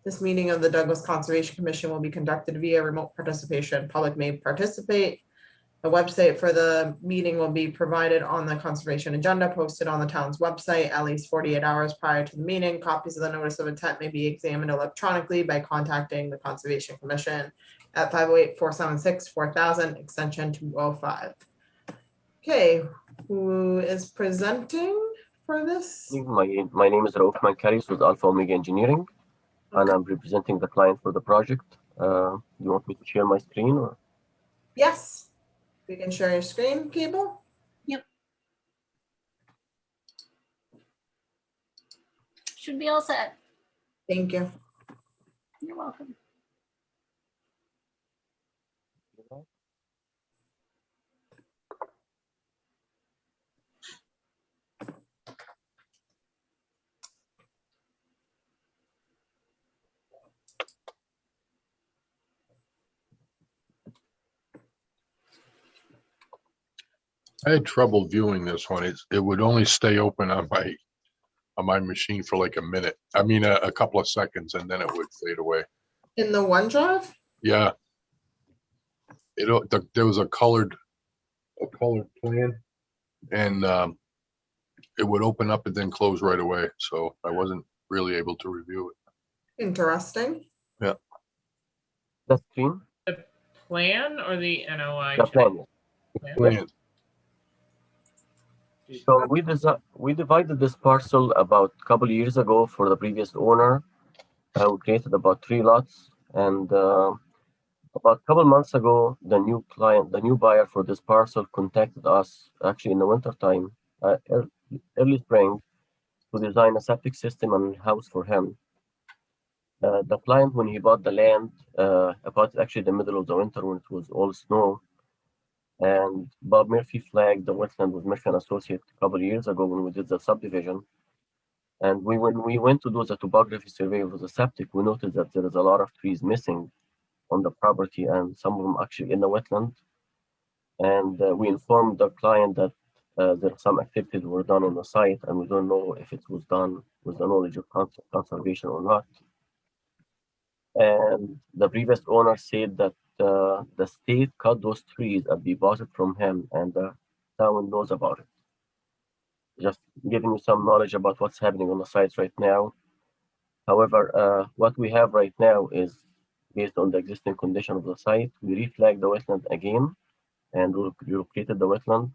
This meeting of the Douglas Conservation Commission will be conducted via remote participation. Public may participate. The website for the meeting will be provided on the conservation agenda posted on the town's website at least 48 hours prior to the meeting. Copies of the notice of intent may be examined electronically by contacting the Conservation Commission at 508-476-4000, extension 205. Okay, who is presenting for this? My name is Raouf Mankaris with Alpha Omega Engineering, and I'm representing the client for the project. You want me to share my screen or? Yes. We can share your screen, Cable. Should be all set. Thank you. You're welcome. I had trouble viewing this one. It would only stay open on my machine for like a minute. I mean, a couple of seconds, and then it would fade away. In the OneDrive? Yeah. There was a colored plan, and it would open up and then close right away. So I wasn't really able to review it. Interesting. Yeah. The screen? The plan or the NOI? The plan. Plan. So we divided this parcel about a couple of years ago for the previous owner. We created about 3 lots, and about a couple of months ago, the new buyer for this parcel contacted us actually in the winter time, early spring, to design a septic system and house for him. The client, when he bought the land, about actually the middle of the winter when it was all snow, and Bob Murphy flagged the wetland with Murphy and Associate a couple of years ago when we did the subdivision. And when we went to do the topography survey of the septic, we noticed that there is a lot of trees missing on the property, and some of them actually in the wetland. And we informed the client that there are some activities were done on the site, and we don't know if it was done with the knowledge of conservation or not. And the previous owner said that the state cut those trees and we bought it from him, and the town knows about it. Just giving you some knowledge about what's happening on the site right now. However, what we have right now is based on the existing condition of the site. We reflagged the wetland again and relocated the wetland.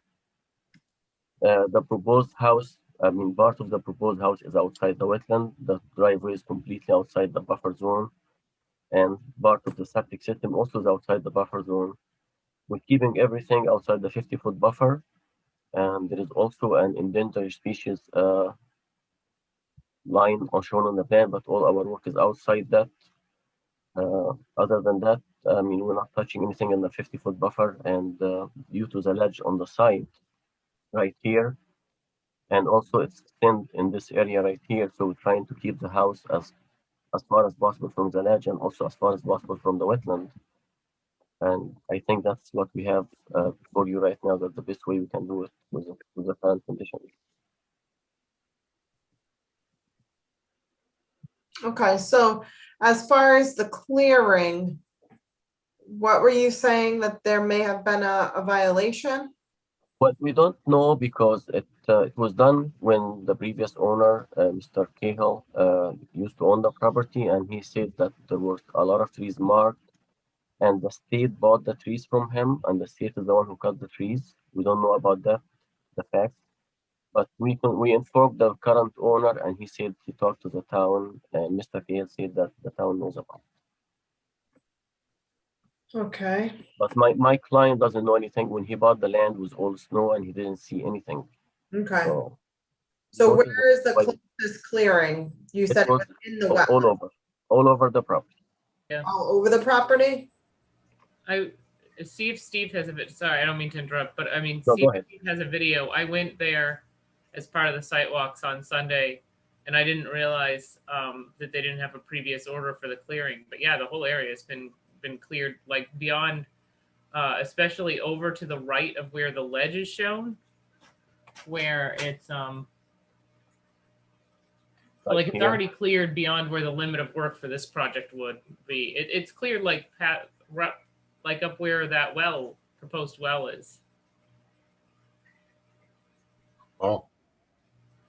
The proposed house, part of the proposed house is outside the wetland. The driveway is completely outside the buffer zone, and part of the septic system also is outside the buffer zone. We're keeping everything outside the 50-foot buffer, and there is also an endangered species line shown on the plan, but all our work is outside that. Other than that, we're not touching anything in the 50-foot buffer, and due to the ledge on the side right here, and also it's thinned in this area right here, so we're trying to keep the house as far as possible from the ledge and also as far as possible from the wetland. And I think that's what we have for you right now. That's the best way we can do it with the current conditions. Okay, so as far as the clearing, what were you saying that there may have been a violation? Well, we don't know because it was done when the previous owner, Mr. Cahill, used to own the property, and he said that there were a lot of trees marked, and the state bought the trees from him, and the state is the one who cut the trees. We don't know about that, the facts, but we informed the current owner, and he said he talked to the town, and Mr. Cahill said that the town knows about it. Okay. But my client doesn't know anything. When he bought the land, it was all snow, and he didn't see anything. Okay. So where is the closest clearing? You said it was in the wetland. all over the property. Yeah. All over the property? see if Steve has a bit. Sorry, I don't mean to interrupt, but I mean, No, see go if ahead. Steve has a video. I went there as part of the site walks on Sunday, and I didn't realize that they didn't have a previous order for the clearing. But yeah, the whole area has been cleared, like beyond, especially over to the right of where the ledge is shown, where it's like it's here? already cleared beyond where the limit of work for this project would be. It's cleared like like up where that proposed well is. Oh,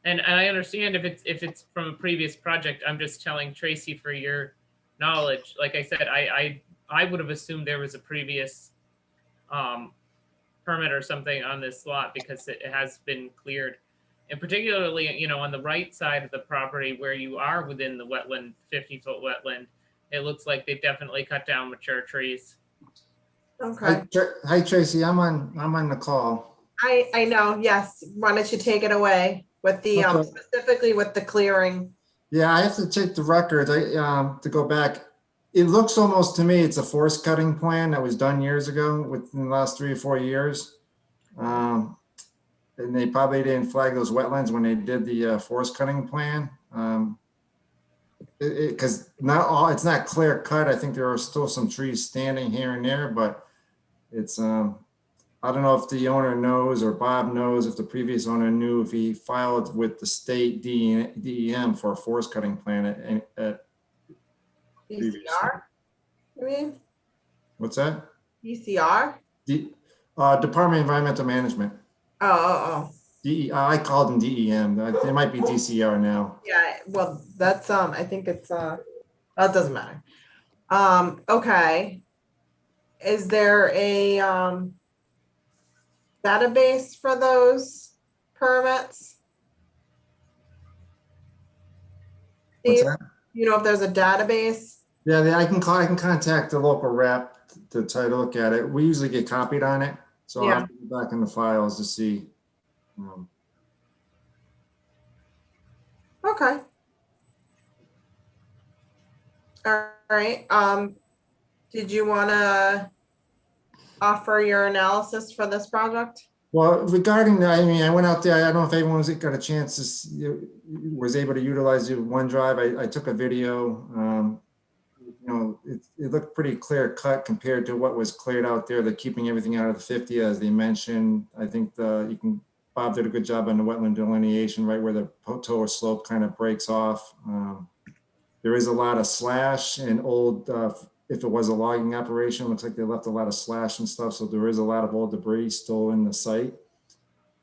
And I understand if it's from a previous project. I'm just telling Tracy for your knowledge. Like I said, I would have assumed there was a previous permit or something on this lot because it has been cleared. And particularly, you know, on the right side of the property where you are within the wetland, 50-foot wetland, it looks like they've definitely cut down mature trees. Okay, Hi Tracy, I'm on the call. I know, yes. Why don't you take it away with the, Okay. specifically with the clearing? Yeah, I have to check the records. To go back. It looks almost to me, it's a forest cutting plan that was done years ago within the last 3 or 4 years. And they probably didn't flag those wetlands when they did the forest cutting plan. Because it's not clear cut. I think there are still some trees standing here and there, but it's, I don't know if the owner knows or Bob knows if the previous owner knew if he filed with the state DEM for a forest cutting plan at DCR? You mean? what's that? DCR? Department of Environmental Management. Oh. I called them DEM. They might be DCR now. Yeah, well, that's, I think it's, that doesn't matter. Okay. Is there a, database for those permits? What's Steve, that? you know if there's a database? Yeah, I can contact the local rep to try to look at it. We usually get copied on it, so I'll have to go back in the files to see. Okay. All right. Did you want to offer your analysis for this project? Well, regarding that, I mean, I went out there. I don't know if everyone's got a chance to was able to utilize the OneDrive. I took a video. You know, it looked pretty clear cut compared to what was cleared out there. They're keeping everything out of the 50, as they mentioned. I think Bob did a good job on the wetland delineation, right where the plateau slope kind of breaks off. There is a lot of slash and old, if it was a logging operation, looks like they left a lot of slash and stuff. So there is a lot of old debris still in the site.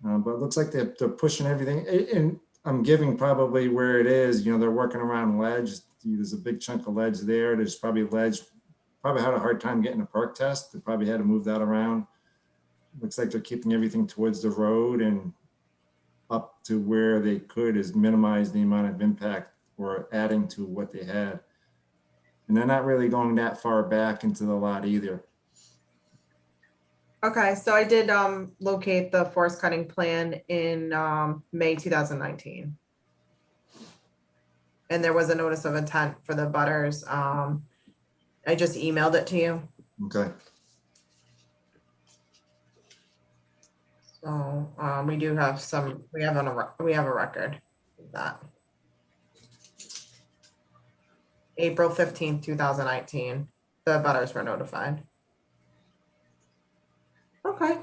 But it looks like they're pushing everything. And I'm giving probably where it is, you know, they're working around ledge. There's a big chunk of ledge there. There's probably ledge, probably had a hard time getting a perk test. They probably had to move that around. Looks like they're keeping everything towards the road and up to where they could is minimize the amount of impact or adding to what they had. And they're not really going that far back into the lot either. Okay, so I did locate the forest cutting plan in May 2019. And there was a notice of intent for the butters. I just emailed it to you. Okay. So we do have we have a record of that. April 15th, 2019, the butters were notified. Okay.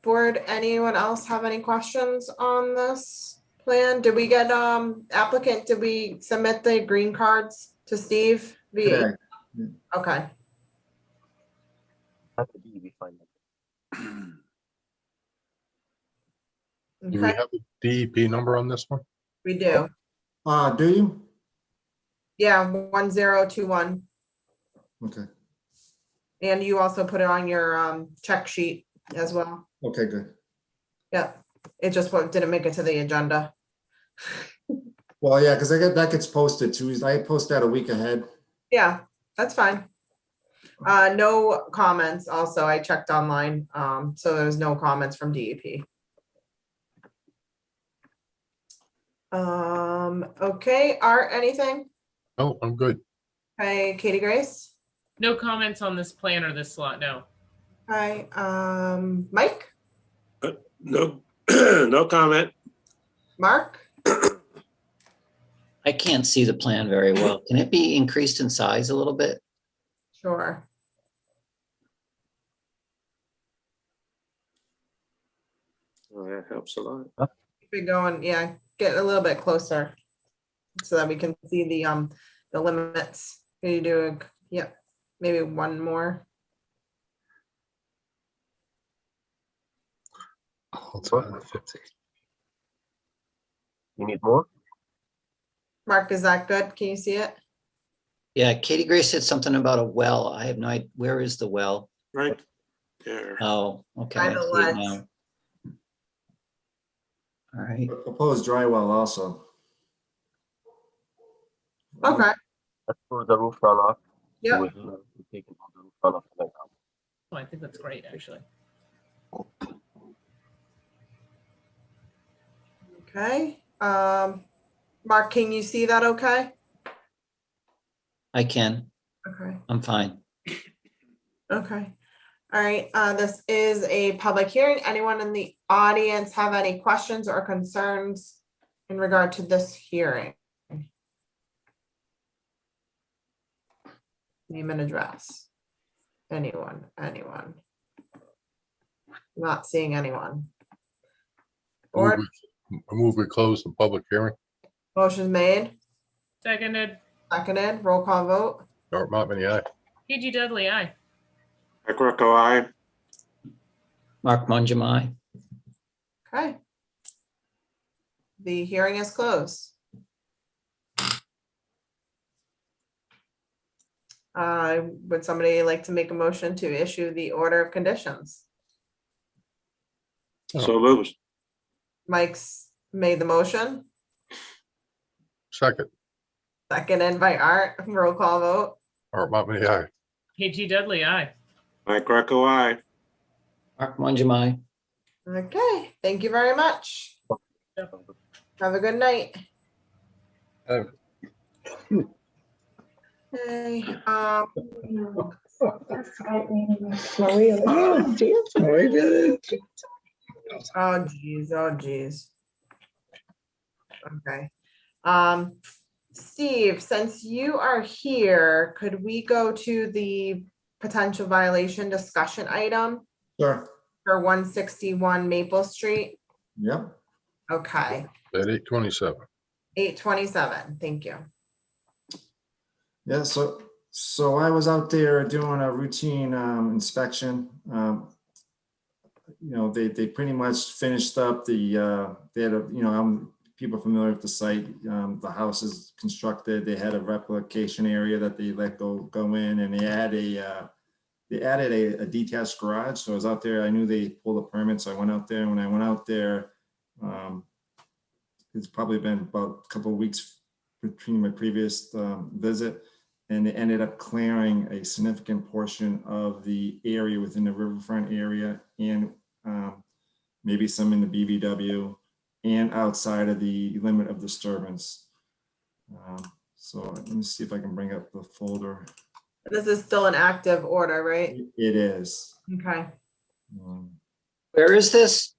Board, anyone else have any questions on this plan? Did we get applicant, did we submit the green cards to Steve? Today. Okay. Have to be fine. do we have a DEP number on this one? We do. Do you? Yeah, 1021. Okay. And you also put it on your check sheet as well. Okay, good. Yeah, it just didn't make it to the agenda. Well, yeah, because that gets posted Tuesday. I post that a week ahead. Yeah, that's fine. No comments. Also, I checked online, so there's no comments from DEP. Okay, Art, anything? Oh, I'm good. Hey, Katie Grace? No comments on this plan or this slot, no. Hi, Mike, No, no comment. Mark, I can't see the plan very well. Can it be increased in size a little bit? sure. Oh, that helps a lot. Keep it going, yeah, get a little bit closer so that we can see the limits. Can you do a, yep, maybe one more? You need more? Mark, is that good? Can you see it? Yeah, Katie Grace said something about a well. I have no idea. Where is the well? Right there. Oh, okay. By I the see it ledge. now. All right. Proposed dry well also. Okay, That's for the roof runoff. yep. We're taking all the roof runoff right now. Oh, I think that's great, actually. Okay, Mark, can you see that okay? I can. Okay, I'm fine. okay. All right, this is a public hearing. Anyone in the audience have any questions or concerns in regard to this hearing? Name and address. Anyone? Not seeing anyone. Board, Move we close the public hearing. motion made, Seconded. seconded, roll call vote. Art Monmany, aye. PG Dudley, aye. Mike Greco, aye. Mark Manjamai. Okay. The hearing is closed. Would somebody like to make a motion to issue the order of conditions? So moved. Mike's made the motion, Second, seconded by Art, roll call vote. Art Monmany, aye. PG Dudley, aye. Mike Greco, aye. Mark Manjamai. Okay, thank you very much. Have a good night. Okay, oh geez. Okay. Steve, since you are here, could we go to the potential violation discussion item Sure. for 161 Maple Street? Yep. Okay, At 8:27. 827, thank you. Yeah, so I was out there doing a routine inspection. They pretty much finished up they had people familiar with the site. The house is constructed. They had a replication area that they let go in, and they added a detached garage. So I was out there. I knew they pulled a permit, so I went out there. And when I went out there, it's probably been about a couple of weeks between my previous visit, and they ended up clearing a significant portion of the area within the riverfront area, and maybe some in the BVW and outside of the limit of disturbance. So let me see if I can bring up the folder. This is still an active order, right? It is. Okay. Where is this?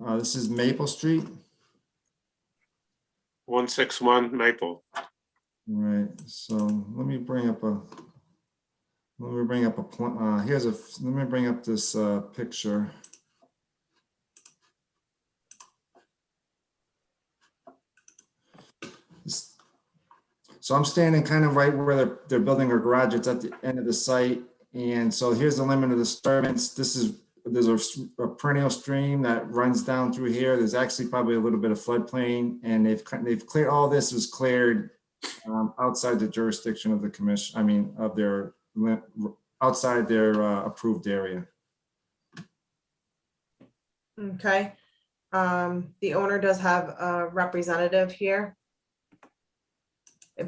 This is Maple Street. 161 Maple. Right. So let me bring up this picture. So I'm standing kind of right where they're building a garage. It's at the end of the site. And so here's the limit of disturbance. There's a perennial stream that runs down through here. There's actually probably a little bit of floodplain, and they've cleared, all this was cleared outside the jurisdiction of the commission. I mean, outside their approved area. Okay. The owner does have a representative here.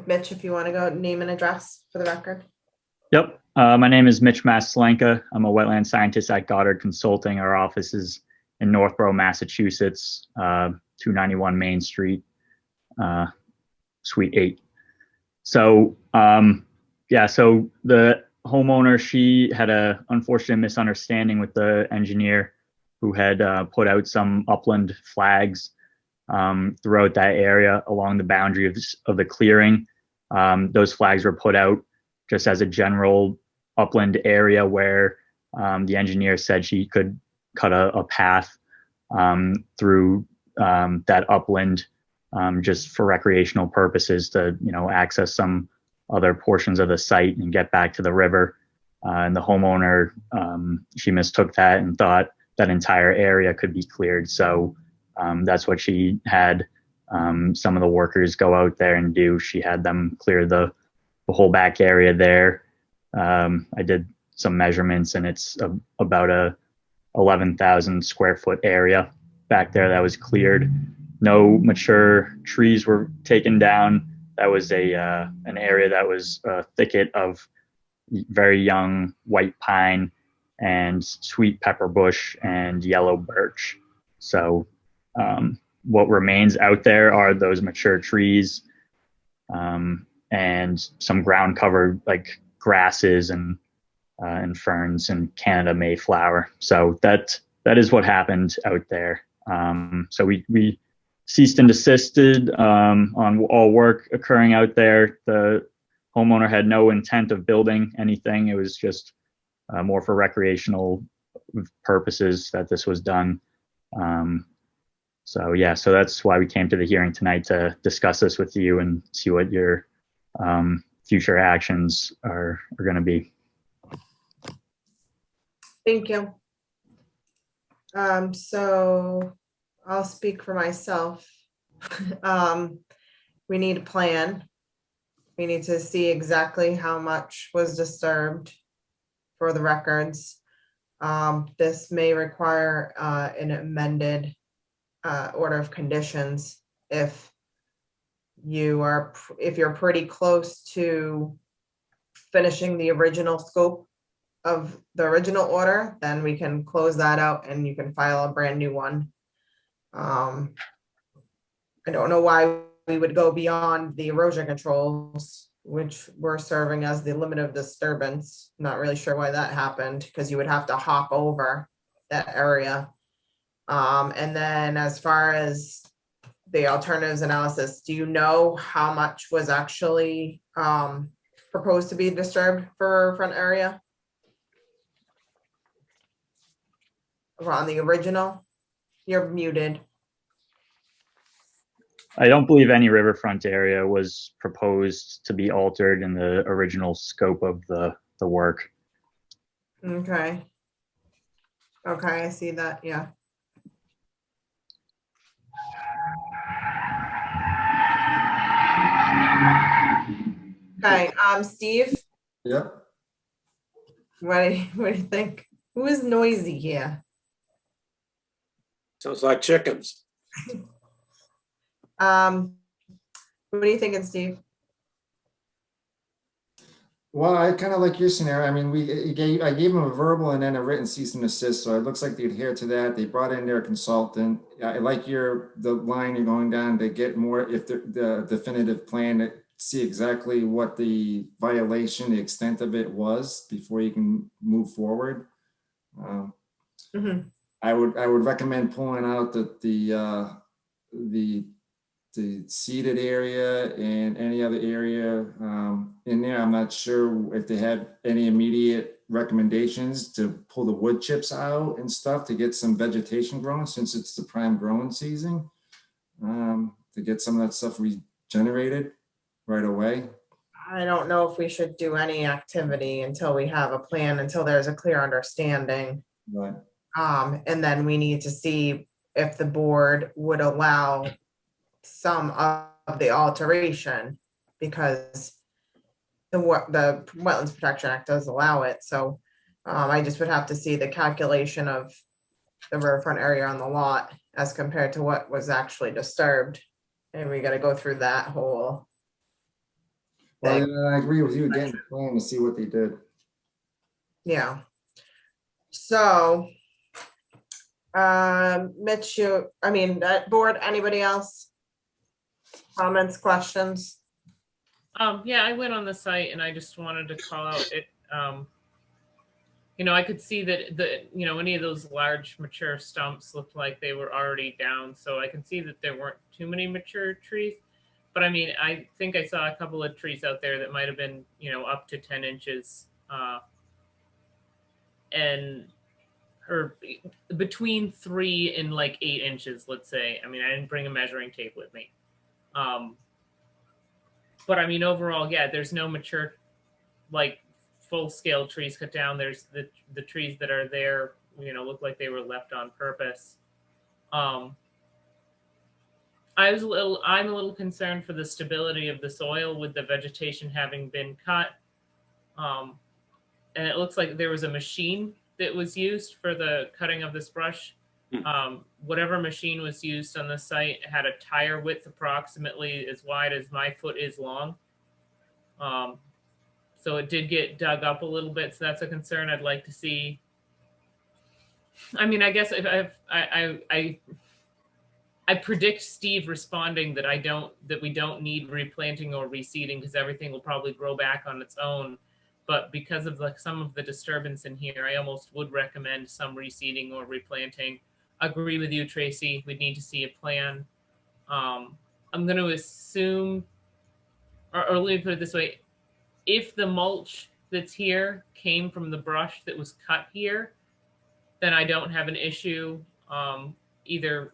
Mitch, if you want to go, name and address for the record. Yep. My name is Mitch Maslenka. I'm a wetland scientist at Goddard Consulting. Our office is in Northborough, Massachusetts, 291 Main Street, Suite 8. So, so the homeowner, she had a unfortunate misunderstanding with the engineer who had put out some upland flags throughout that area along the boundary of the clearing. Those flags were put out just as a general upland area where the engineer said she could cut a path through that upland just for recreational purposes to, access some other portions of the site and get back to the river. And the homeowner, she mistook that and thought that entire area could be cleared. So that's what she had some of the workers go out there and do. She had them clear the whole back area there. I did some measurements, and it's about a 11,000 square foot area back there that was cleared. No mature trees were taken down. That was an area that was a thicket of very young white pine and sweet pepper bush and yellow birch. So what remains out there are those mature trees and some ground cover like grasses and ferns and Canada Mayflower. So that is what happened out there. So we ceased and desisted on all work occurring out there. The homeowner had no intent of building anything. It was just more for recreational purposes that this was done. So that's why we came to the hearing tonight, to discuss this with you and see what your future actions are going to be. Thank you. So I'll speak for myself. We need a plan. We need to see exactly how much was disturbed for the records. This may require an amended order of conditions if you're pretty close to finishing the original scope of the original order, then we can close that out and you can file a brand new one. I don't know why we would go beyond the erosion controls, which were serving as the limit of disturbance. Not really sure why that happened, because you would have to hop over that area. And then as far as the alternatives analysis, do you know how much was actually proposed to be disturbed for front area? On the original? You're muted. I don't believe any riverfront area was proposed to be altered in the original scope of the work. Okay. Okay, I see that, yeah. Okay, Steve, Yep. what do you think? Who is noisy here? Sounds like chickens. What are you thinking, Steve? Well, I kind of like your scenario. I mean, I gave them a verbal and then a written cease and desist. So it looks like they adhere to that. They brought in their consultant. I like the line you're going down to get more, if the definitive plan, to see exactly what the violation, the extent of it was before you can move forward. I would recommend pulling out the seated area and any other area in there. I'm not sure if they had any immediate recommendations to pull the wood chips out and stuff to get some vegetation growing, since it's the prime growing season, to get some of that stuff regenerated right away. I don't know if we should do any activity until we have a plan, until there's a clear understanding. Right. And then we need to see if the board would allow some of the alteration, because the Wetlands Protection Act does allow it. So I just would have to see the calculation of the riverfront area on the lot as compared to what was actually disturbed. And we got to go through that whole thing. Well, I agree with you, getting the plan to see what they did. Yeah. So, Mitch, board, anybody else? Comments, questions? Yeah, I went on the site and I just wanted to call out it. You know, I could see that any of those large mature stumps looked like they were already down. So I can see that there weren't too many mature trees. But I mean, I think I saw a couple of trees out there that might have been, up to 10 inches. Or between 3 and like 8 inches, let's say. I mean, I didn't bring a measuring tape with me. But I mean, overall, yeah, there's no mature, like full scale trees cut down. There's the trees that are there, look like they were left on purpose. I'm a little concerned for the stability of the soil with the vegetation having been cut. And it looks like there was a machine that was used for the cutting of this brush. Whatever machine was used on the site had a tire width approximately as wide as my foot is long. So it did get dug up a little bit. So that's a concern I'd like to see. I mean, I guess I predict Steve responding that we don't need replanting or reseeding because everything will probably grow back on its own. But because of some of the disturbance in here, I almost would recommend some reseeding or replanting. Agree with you, Tracy. We'd need to see a plan. I'm going to assume, or let me put it this way. If the mulch that's here came from the brush that was cut here, then I don't have an issue either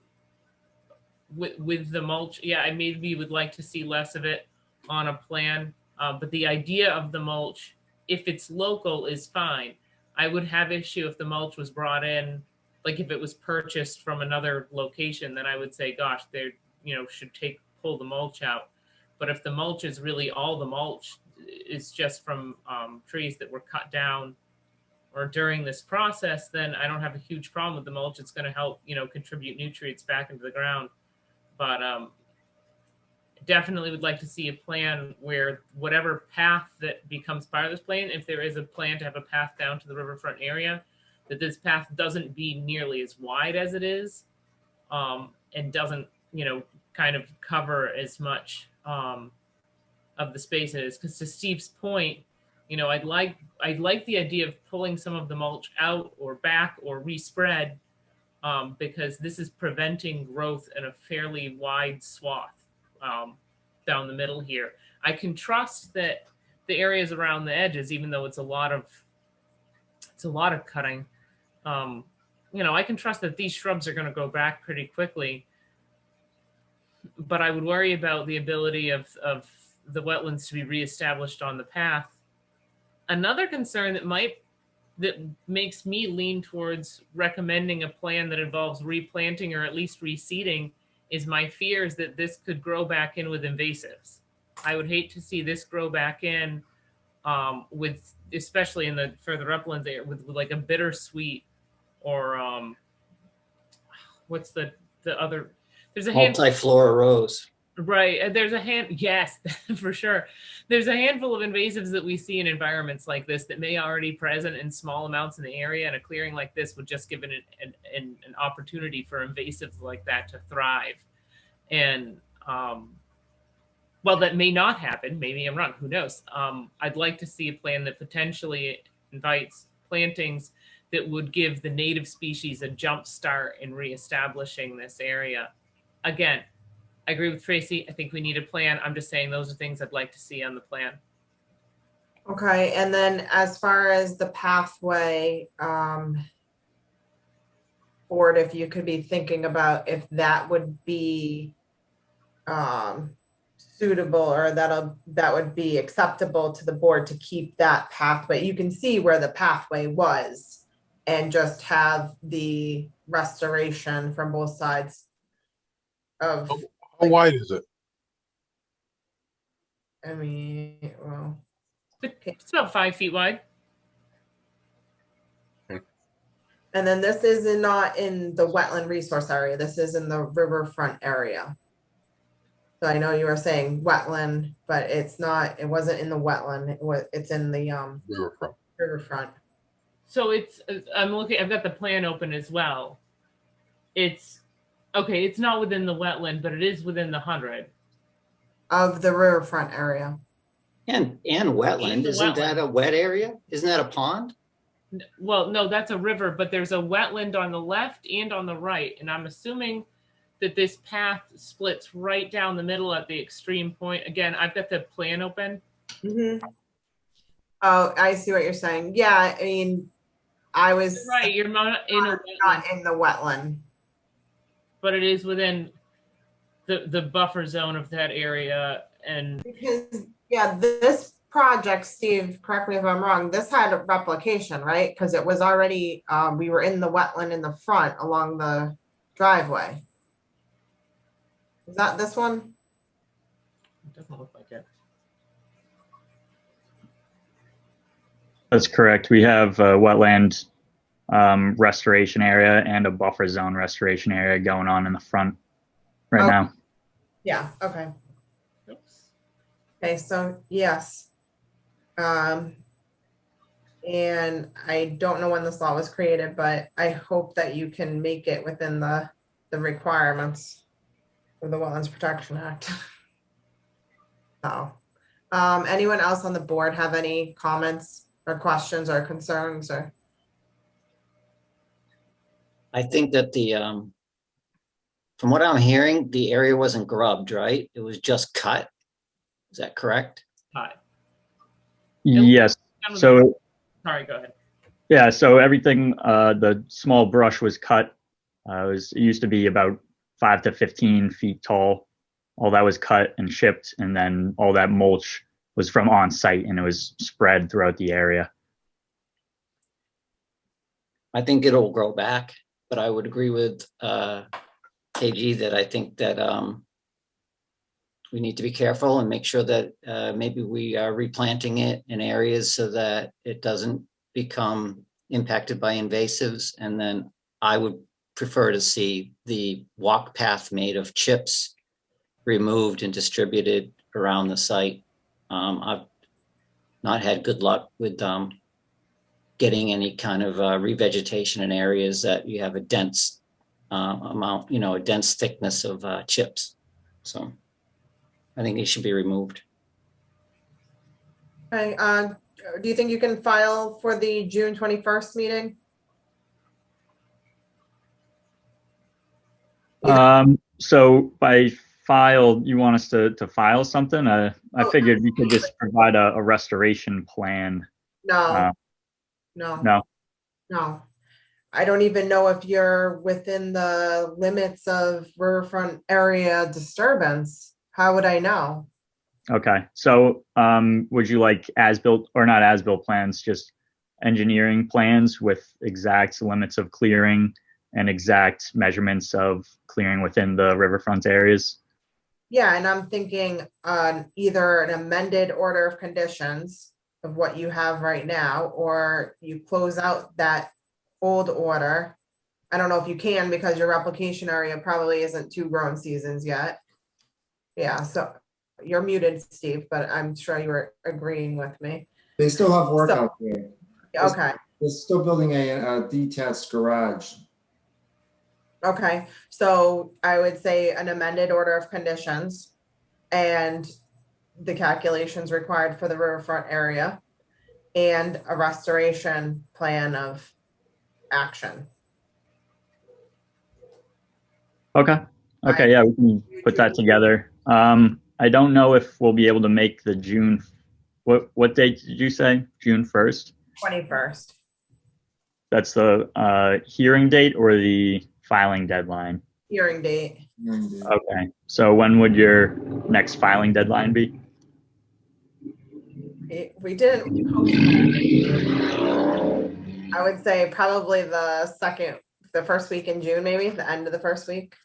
with the mulch. Yeah, I maybe would like to see less of it on a plan. But the idea of the mulch, if it's local, is fine. I would have issue if the mulch was brought in, like if it was purchased from another location, then I would say, gosh, they should pull the mulch out. But if the mulch is really all the mulch is just from trees that were cut down or during this process, then I don't have a huge problem with the mulch. It's going to help, contribute nutrients back into the ground. But definitely would like to see a plan where whatever path that becomes part of this plan, if there is a plan to have a path down to the riverfront area, that this path doesn't be nearly as wide as it is, and doesn't, kind of cover as much of the space it is. Because to Steve's point, I'd like the idea of pulling some of the mulch out or back or respread, because this is preventing growth in a fairly wide swath down the middle here. I can trust that the areas around the edges, even though it's a lot of cutting, I can trust that these shrubs are going to go back pretty quickly. But I would worry about the ability of the wetlands to be reestablished on the path. Another concern that makes me lean towards recommending a plan that involves replanting or at least reseeding is my fears that this could grow back in with invasives. I would hate to see this grow back in with, especially in the further uplands area, with like a bittersweet or what's the other? There's a Multiflora rose. Right. There's yes, for sure. There's a handful of invasives that we see in environments like this that may already present in small amounts in the area, and a clearing like this would just give it an opportunity for invasives like that to thrive. And while that may not happen, maybe I'm wrong, who knows? I'd like to see a plan that potentially invites plantings that would give the native species a jump start in reestablishing this area. Again, I agree with Tracy. I think we need a plan. I'm just saying those are things I'd like to see on the plan. Okay, and then as far as the pathway, board, if you could be thinking about if that would be suitable or that would be acceptable to the board to keep that pathway. You can see where the pathway was and just have the restoration from both sides of. How wide is it? I mean, well, it's about 5 feet wide. And then this is not in the wetland resource area. This is in the riverfront area. So I know you were saying wetland, but it's not. It wasn't in the wetland. It's in the riverfront. So it's. I'm looking. I've got the plan open as well. It's okay. It's not within the wetland, but it is within the 100 of the riverfront area. And wetland, And the isn't that a wet area? Isn't that a pond? Well, no, that's a river, but there's a wetland on the left and on the right. And I'm assuming that this path splits right down the middle at the extreme point. Again, I've got the plan open. Mhm. Oh, I see what you're saying. Yeah, I mean, I was Right, you're not in a wetland, not in the wetland. but it is within the buffer zone of that area. And Because, yeah, this project, Steve, correct me if I'm wrong, this had a replication, right? Because it was already, we were in the wetland in the front along the driveway. Is that this one? it doesn't look like it. That's correct. We have a wetland restoration area and a buffer zone restoration area going on in the front right Oh. now. Yeah, okay. Oops. Okay, so yes. And I don't know when this law was created, but I hope that you can make it within the requirements of the Wetlands Protection Act. So, anyone else on the board have any comments or questions or concerns or? I think that from what I'm hearing, the area wasn't grubbed, right? It was just cut. Is that correct? Hi. Yes. So Sorry, go ahead. yeah, so everything, the small brush was cut. It used to be about 5 to 15 feet tall. All that was cut and shipped, and then all that mulch was from on site, and it was spread throughout the area. I think it'll grow back, but I would agree with KG that I think that we need to be careful and make sure that maybe we are replanting it in areas so that it doesn't become impacted by invasives. And then I would prefer to see the walk path made of chips removed and distributed around the site. I've not had good luck with getting any kind of revegetation in areas that you have a dense amount, a dense thickness of chips. So I think they should be removed. Okay, do you think you can file for the June 21st meeting? So by file, you want us to file something? I figured we could just provide a restoration plan. No, No. no. I don't even know if you're within the limits of riverfront area disturbance. How would I know? Okay. So would you like as-built or not as-built plans, just engineering plans with exact limits of clearing and exact measurements of clearing within the riverfront areas? Yeah, and I'm thinking either an amended order of conditions of what you have right now, or you close out that old order. I don't know if you can because your replication area probably isn't 2 growing seasons yet. Yeah, so you're muted, Steve, but I'm sure you were agreeing with me. They still have work So- out there. Okay, They're still building a detached garage. okay. So I would say an amended order of conditions and the calculations required for the riverfront area and a restoration plan of action. Okay. Okay. Yeah, we can put that together. I don't know if we'll be able to make the June. What date did you say? June 1st? 21st. That's the hearing date or the filing deadline? Hearing date. Okay. So when would your next filing deadline be? We didn't. I would say probably the first week in June, maybe the end of the first week.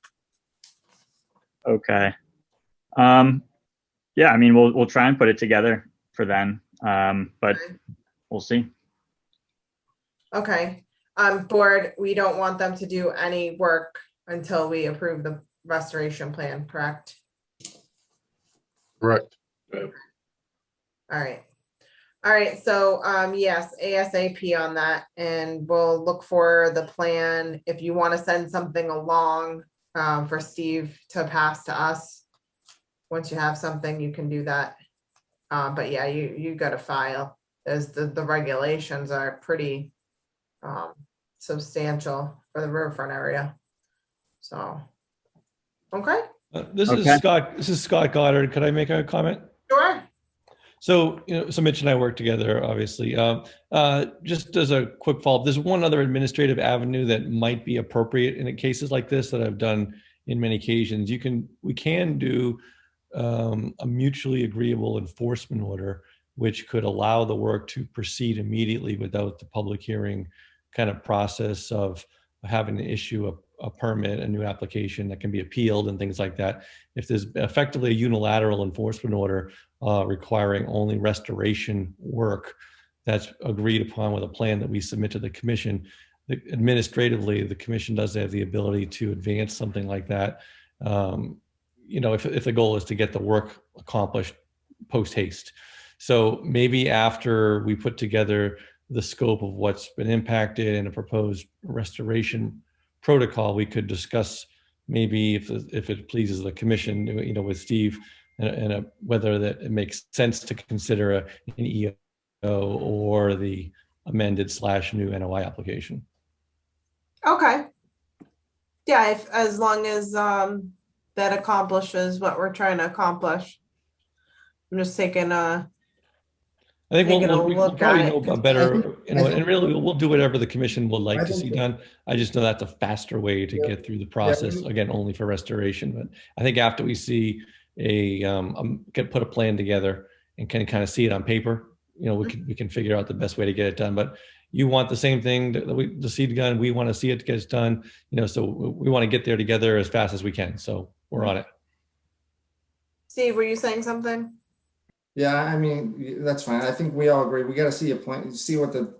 Okay. Yeah, I mean, we'll try and put it together for then, but we'll see. Okay. Board, we don't want them to do any work until we approve the restoration plan, correct? Correct. All right. All right, so yes, ASAP on that, and we'll look for the plan. If you want to send something along for Steve to pass to us, once you have something, you can do that. But yeah, you gotta file, as the regulations are pretty substantial for the riverfront area. So, okay, This is Okay. Scott. This is Scott Goddard. Could I make a comment? sure. So, so Mitch and I work together, obviously. Just as a quick follow-up, there's one other administrative avenue that might be appropriate in cases like this that I've done in many occasions. We can do a mutually agreeable enforcement order, which could allow the work to proceed immediately without the public hearing kind of process of having to issue a permit, a new application that can be appealed and things like that. If there's effectively a unilateral enforcement order requiring only restoration work that's agreed upon with a plan that we submit to the commission, administratively, the commission does have the ability to advance something like that. If the goal is to get the work accomplished post haste. So maybe after we put together the scope of what's been impacted and a proposed restoration protocol, we could discuss maybe if it pleases the commission, with Steve, and whether that it makes sense to consider an EO or the amended / new NOI application. Okay. Yeah, as long as that accomplishes what we're trying to accomplish. I'm just taking I think taking a we'll look probably at know it. a better, I think- and really we'll do whatever the commission would like I to see think- done. I just know that's a faster way to get through the process, again, only for restoration. But I think after we see put a plan together and can kind of see it on paper, we can figure out the best way to get it done. But you want the same thing to see it done. We want to see it get done, so we want to get there together as fast as we can. So we're on it. Steve, were you saying something? Yeah, I mean, that's fine. I think we all agree. We got to see a plan, see what the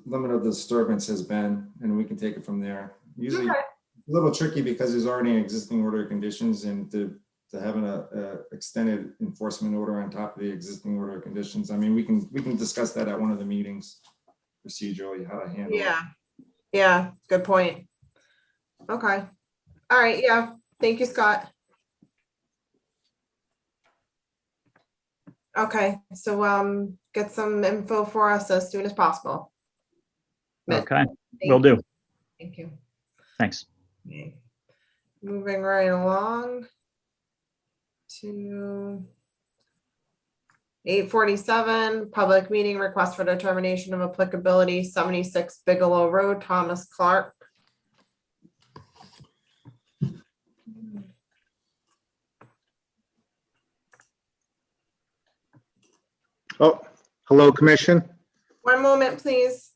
limit of disturbance has been, and we can take it from there. Usually Okay. a little tricky because there's already an existing order of conditions, and to have an extended enforcement order on top of the existing order of conditions. I mean, we can discuss that at one of the meetings procedurally, how to handle it. Yeah, good point. Okay. All right, yeah. Thank you, Scott. Okay, so get some info for us as soon as possible. Okay, will do. Thank you. Thanks. Okay. Moving right along to 8:47, public meeting request for determination of applicability, 76 Bigelow Road, Thomas Clark. Oh, hello, Commission. One moment, please.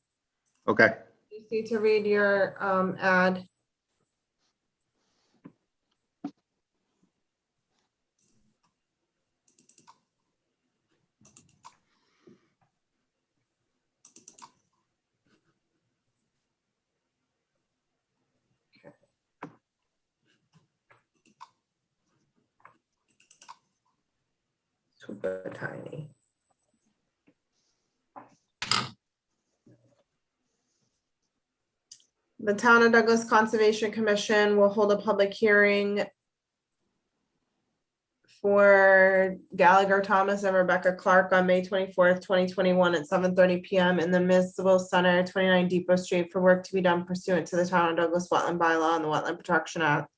Okay. You need to read your ad. Super tiny. The Town of Douglas Conservation Commission will hold a public hearing for Gallagher Thomas and Rebecca Clark on May 24th, 2021 at 7:30 PM in the Municipal Center, 29 Depot Street, for work to be done pursuant to the Town of Douglas Wetland Bylaw and the Wetland Protection Act.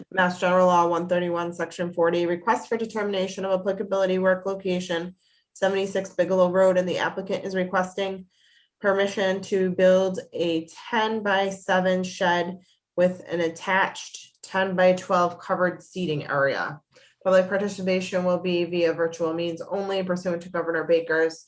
Mass General Law 131, Section 40, request for determination of applicability, work location, 76 Bigelow Road, and the applicant is requesting permission to build a 10x7 shed with an attached 10x12 covered seating area. Public participation will be via virtual means only pursuant to Governor Baker's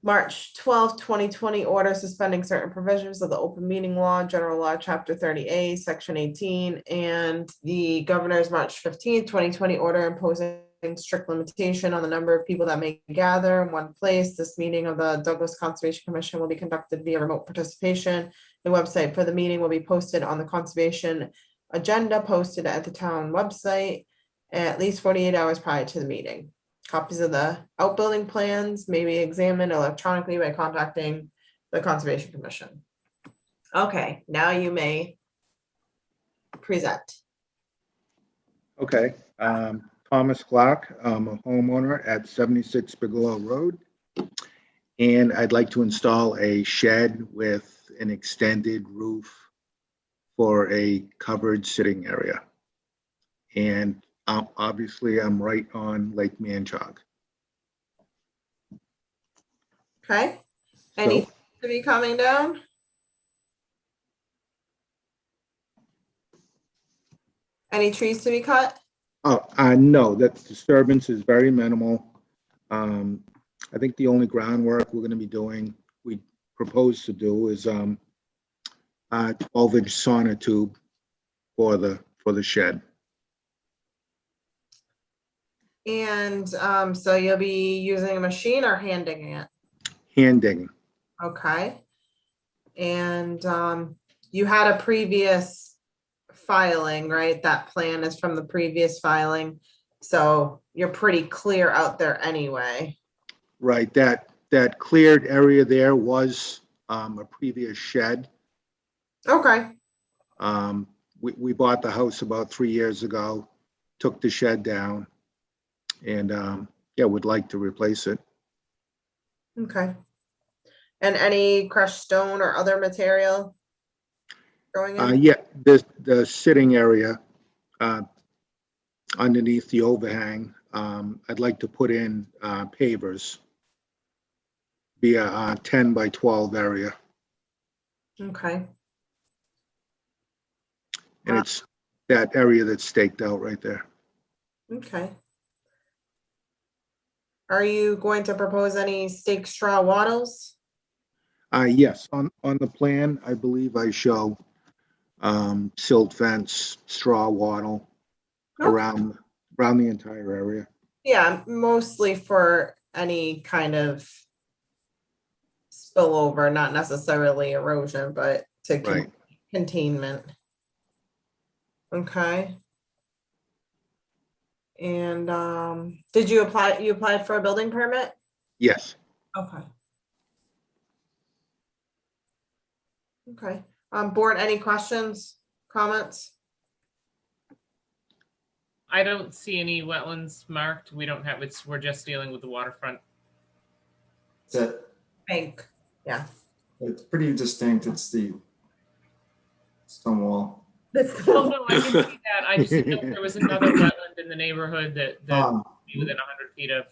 March 12, 2020 order suspending certain provisions of the open meeting law, general law, chapter 30A, section 18, and the governor's March 15, 2020 order imposing strict limitation on the number of people that may gather in one place. This meeting of the Douglas Conservation Commission will be conducted via remote participation. The website for the meeting will be posted on the conservation agenda posted at the town website at least 48 hours prior to the meeting. Copies of the outbuilding plans may be examined electronically by contacting the Conservation Commission. Okay, now you may present. Okay. Thomas Clark. I'm a homeowner at 76 Bigelow Road. And I'd like to install a shed with an extended roof for a covered sitting area. And obviously, I'm right on Lake Manchog. Okay. Any So, to be coming down? Any trees to be cut? no, that disturbance is very minimal. I think the only groundwork we're going to be doing, we propose to do is 12-inch sonotube for the shed. And so you'll be using a machine or hand digging it? Hand digging. Okay. And you had a previous filing, right? That plan is from the previous filing. So you're pretty clear out there anyway. Right, that cleared area there was a previous shed. Okay. We bought the house about 3 years ago, took the shed down, and yeah, would like to replace it. Okay. And any crushed stone or other material going in? Yeah, the sitting area underneath the overhang, I'd like to put in pavers, be a 10 by 12 area. Okay. And it's that area that's staked out right there. Okay. Are you going to propose any stake straw wattles? Yes, on the plan, I believe I show silt fence, straw wattle around the entire area. Yeah, mostly for any kind of spillover, not necessarily erosion, but to Right. containment. Okay. And did you applied for a building permit? Yes. Okay. Okay. Board, any questions, comments? I don't see any wetlands marked. We don't have, we're just dealing with the waterfront. That's it. Bank, yeah. It's pretty distinct. It's the stone wall. Oh, no, I can see that. I just didn't know if there was another wetland in the neighborhood that be within 100 feet of.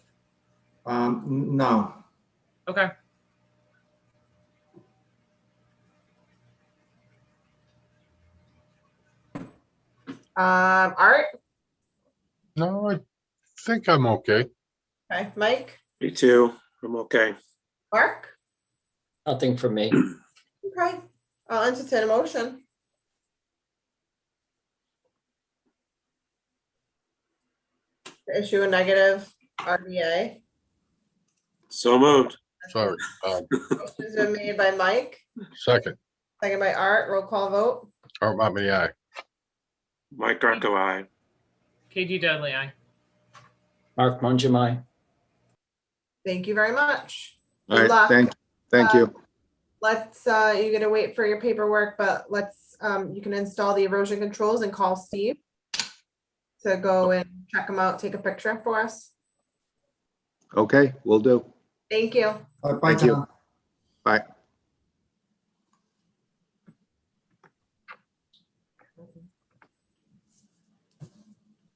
No. Okay. Art? No, I think I'm okay. Okay, Mike? Me too. I'm okay. Mark? Nothing for me. Okay, I'll entertain a motion. To issue a negative RDA. So moved. Sorry. Motion's been made by Mike, Second. second by Art, roll call vote. Art Montmany, aye. Mike Greco, aye. KG Dudley, aye. Mark Mungimai. Thank you very much. All Good right, luck. thank you. Let's, you're gonna wait for your paperwork, but let's, you can install the erosion controls and call Steve to go and check them out, take a picture for us. Okay, will do. Thank you. Bye, Thank you. Tom. Bye.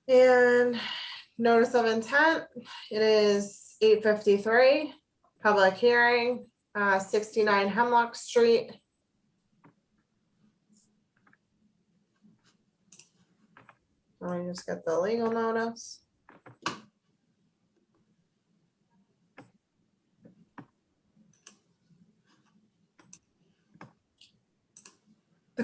And notice of intent, it is 8:53, public hearing, 69 Hemlock Street. Let me just get the legal notice. The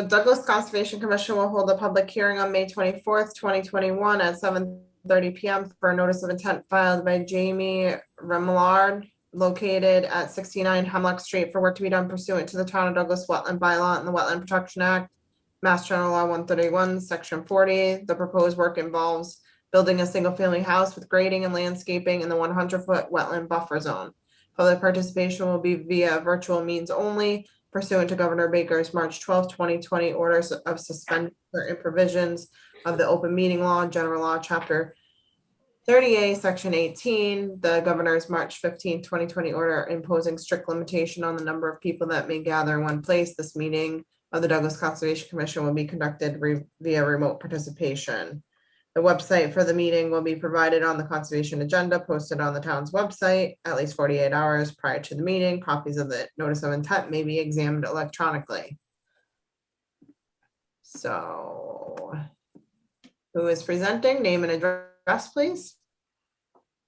Douglas Conservation Commission will hold a public hearing on May 24th, 2021 at 7:30 PM for a notice of intent filed by Jamie Remillard located at 69 Hemlock Street for work to be done pursuant to the Town of Douglas Wetland Bylaw and the Wetland Protection Act, Mass General Law 131, Section 40. The proposed work involves building a single-family house with grading and landscaping in the 100-foot wetland buffer zone. Public participation will be via virtual means only. pursuant to Governor Baker's March 12, 2020 orders of suspending certain provisions of the open meeting law, general law, chapter 30A, section 18, the governor's March 15, 2020 order imposing strict limitation on the number of people that may gather in one place. This meeting of the Douglas Conservation Commission will be conducted via remote participation. The website for the meeting will be provided on the conservation agenda posted on the town's website at least 48 hours prior to the meeting. Copies of the notice of intent may be examined electronically. So, who is presenting? Name and address, please.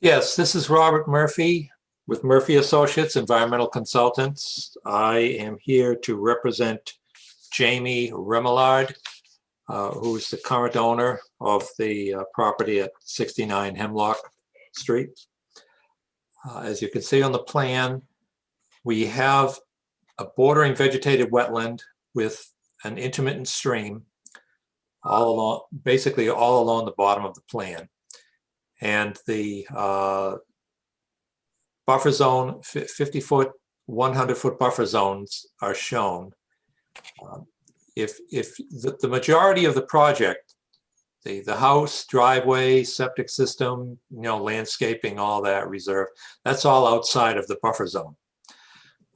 Yes, this is Robert Murphy with Murphy Associates, Environmental Consultants. I am here to represent Jamie Remillard, who is the current owner of the property at 69 Hemlock Street. As you can see on the plan, we have a bordering vegetated wetland with an intermittent stream all along, basically all along the bottom of the plan. And the buffer zone, 50-foot, 100-foot buffer zones are shown. If the majority of the project, the house, driveway, septic system, landscaping, all that reserve, that's all outside of the buffer zone.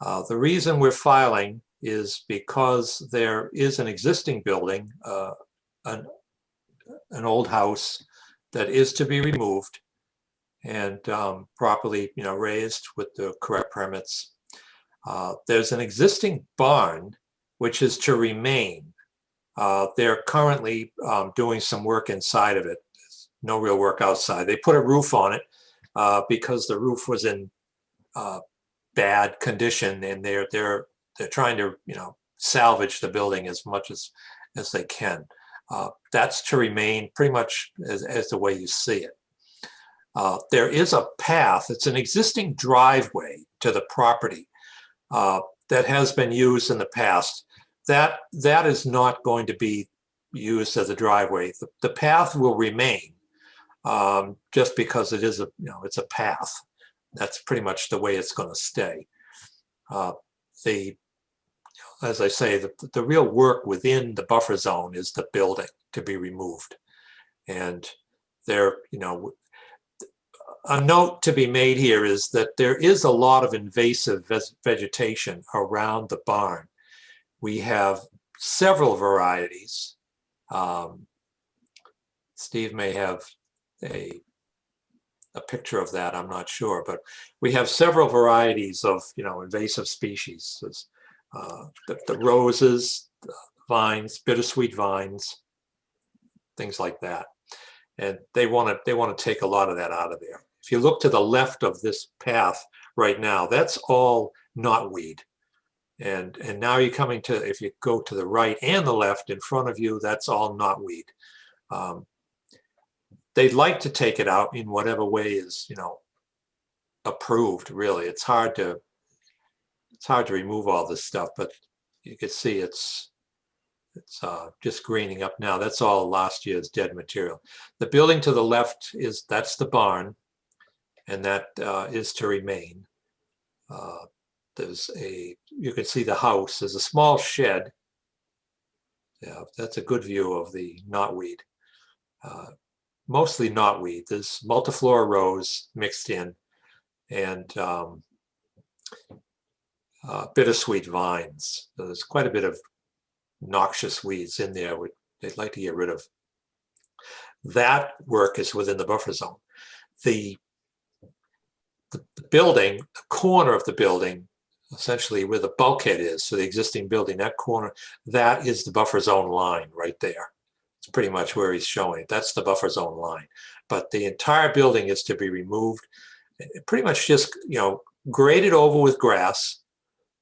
The reason we're filing is because there is an existing building, an old house that is to be removed and properly, raised with the correct permits. There's an existing barn which is to remain. They're currently doing some work inside of it. There's no real work outside. They put a roof on it because the roof was in bad condition, and they're trying to salvage the building as much as they can. That's to remain pretty much as the way you see it. There is a path. It's an existing driveway to the property that has been used in the past. That is not going to be used as a driveway. The path will remain just because it is it's a path. That's pretty much the way it's going to stay. As I say, the real work within the buffer zone is the building to be removed. And there, a note to be made here is that there is a lot of invasive vegetation around the barn. We have several varieties. Steve may have a picture of that, I'm not sure, but we have several varieties of invasive species. There's, the roses, the vines, bittersweet vines, things like that. And they want to take a lot of that out of there. If you look to the left of this path right now, that's all knotweed. And now you're coming to, if you go to the right and the left in front of you, that's all knotweed. They'd like to take it out in whatever way is, approved, really. It's hard to remove all this stuff, but you can see it's just greening up now. That's all last year's dead material. The building to the left that's the barn, and that is to remain. You can see the house. There's a small shed. Yeah, that's a good view of the knotweed. Mostly knotweed. There's multiflora rose mixed in, and bittersweet vines. So there's quite a bit of noxious weeds in there they'd like to get rid of. That work is within the buffer zone. The building, the corner of the building, essentially where the bulkhead is, so the existing building, that corner, that is the buffer zone line right there. It's pretty much where he's showing it. That's the buffer zone line. But the entire building is to be removed, pretty much just, graded over with grass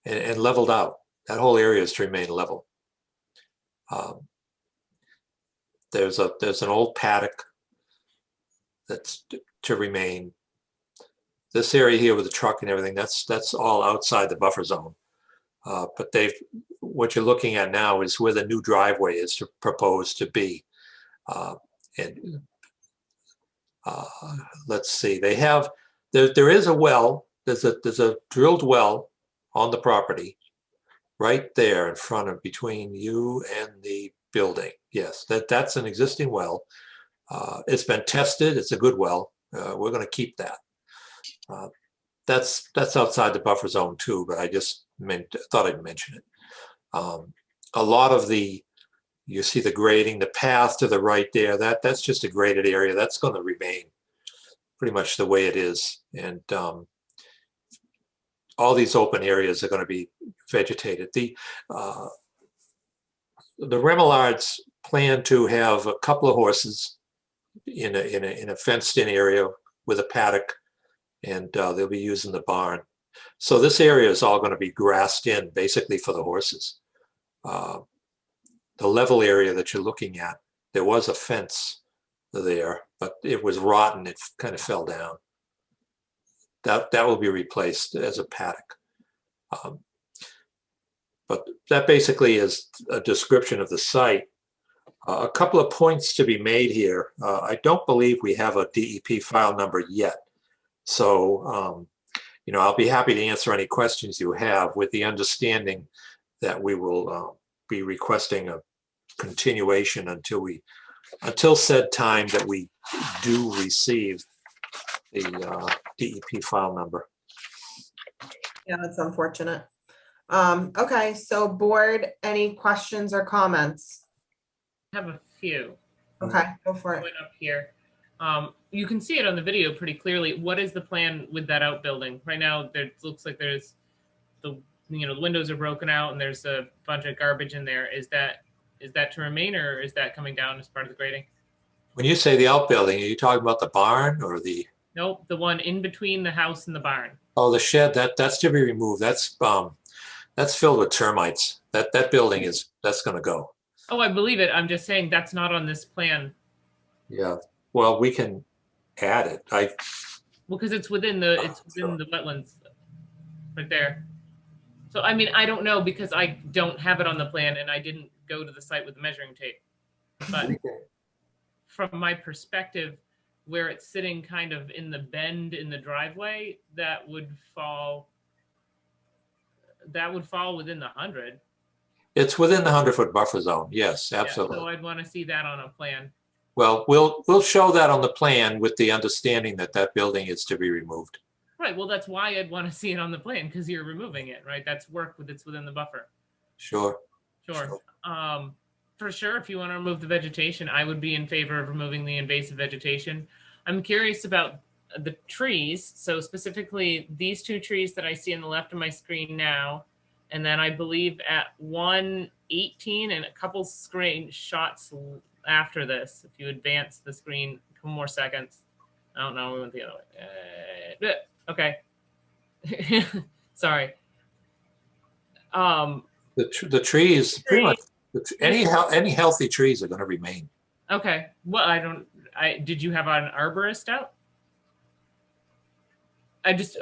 and leveled out. That whole area is to remain level. There's an old paddock that's to remain. This area here with the truck and everything, that's all outside the buffer zone. But what you're looking at now is where the new driveway is proposed to be. Let's see, there is a well, there's a drilled well on the property. right there in front of, between you and the building. Yes, that's an existing well. It's been tested. It's a good well. We're going to keep that. That's outside the buffer zone too, but I just thought I'd mention it. A lot of you see the grading, the path to the right there, that's just a graded area. That's going to remain pretty much the way it is. And all these open areas are going to be vegetated. The Remolards plan to have a couple of horses in a fenced-in area with a paddock, and they'll be using the barn. So this area is all going to be grassed in, basically for the horses. The level area that you're looking at, there was a fence there, but it was rotten. It kind of fell down. That will be replaced as a paddock. But that basically is a description of the site. A couple of points to be made here. I don't believe we have a DEP file number yet. So, you know, I'll be happy to answer any questions you have, with the understanding that we will be requesting a continuation until said time that we do receive the DEP file number. Yeah, that's unfortunate. Okay, so board, any questions or comments? I have a few. Okay, go for it. Going up here. You can see it on the video pretty clearly. What is the plan with that outbuilding? Right now, there looks like there's the windows are broken out and there's a bunch of garbage in there. Is that to remain, or is that coming down as part of the grading? When you say the outbuilding, are you talking about the barn or the? Nope, the one in between the house and the barn. Oh, the shed, that's to be removed. That's filled with termites. That building that's going to go. Oh, I believe it. I'm just saying that's not on this plan. Yeah. Well, we can add it. Well, because it's within the wetlands, right there. So I mean, I don't know, because I don't have it on the plan and I didn't go to the site with the measuring tape. But from my perspective, where it's sitting kind of in the bend in the driveway, that would fall within the 100. It's within the 100-foot buffer zone. Yes, absolutely. Yeah, so I'd want to see that on a plan. Well, we'll show that on the plan with the understanding that that building is to be removed. Right. Well, that's why I'd want to see it on the plan, because you're removing it, right? That's work that's within the buffer. Sure. Sure. For sure, if you want to remove the vegetation, I would be in favor of removing the invasive vegetation. I'm curious about the trees. So specifically these two trees that I see on the left of my screen now, and then I believe at 118 and a couple screen shots after this, if you advance the screen a couple more seconds. I don't know, we went the other way. Okay. Sorry. The trees, pretty much, any healthy trees are going to remain. Okay. Well, did you have an arborist out?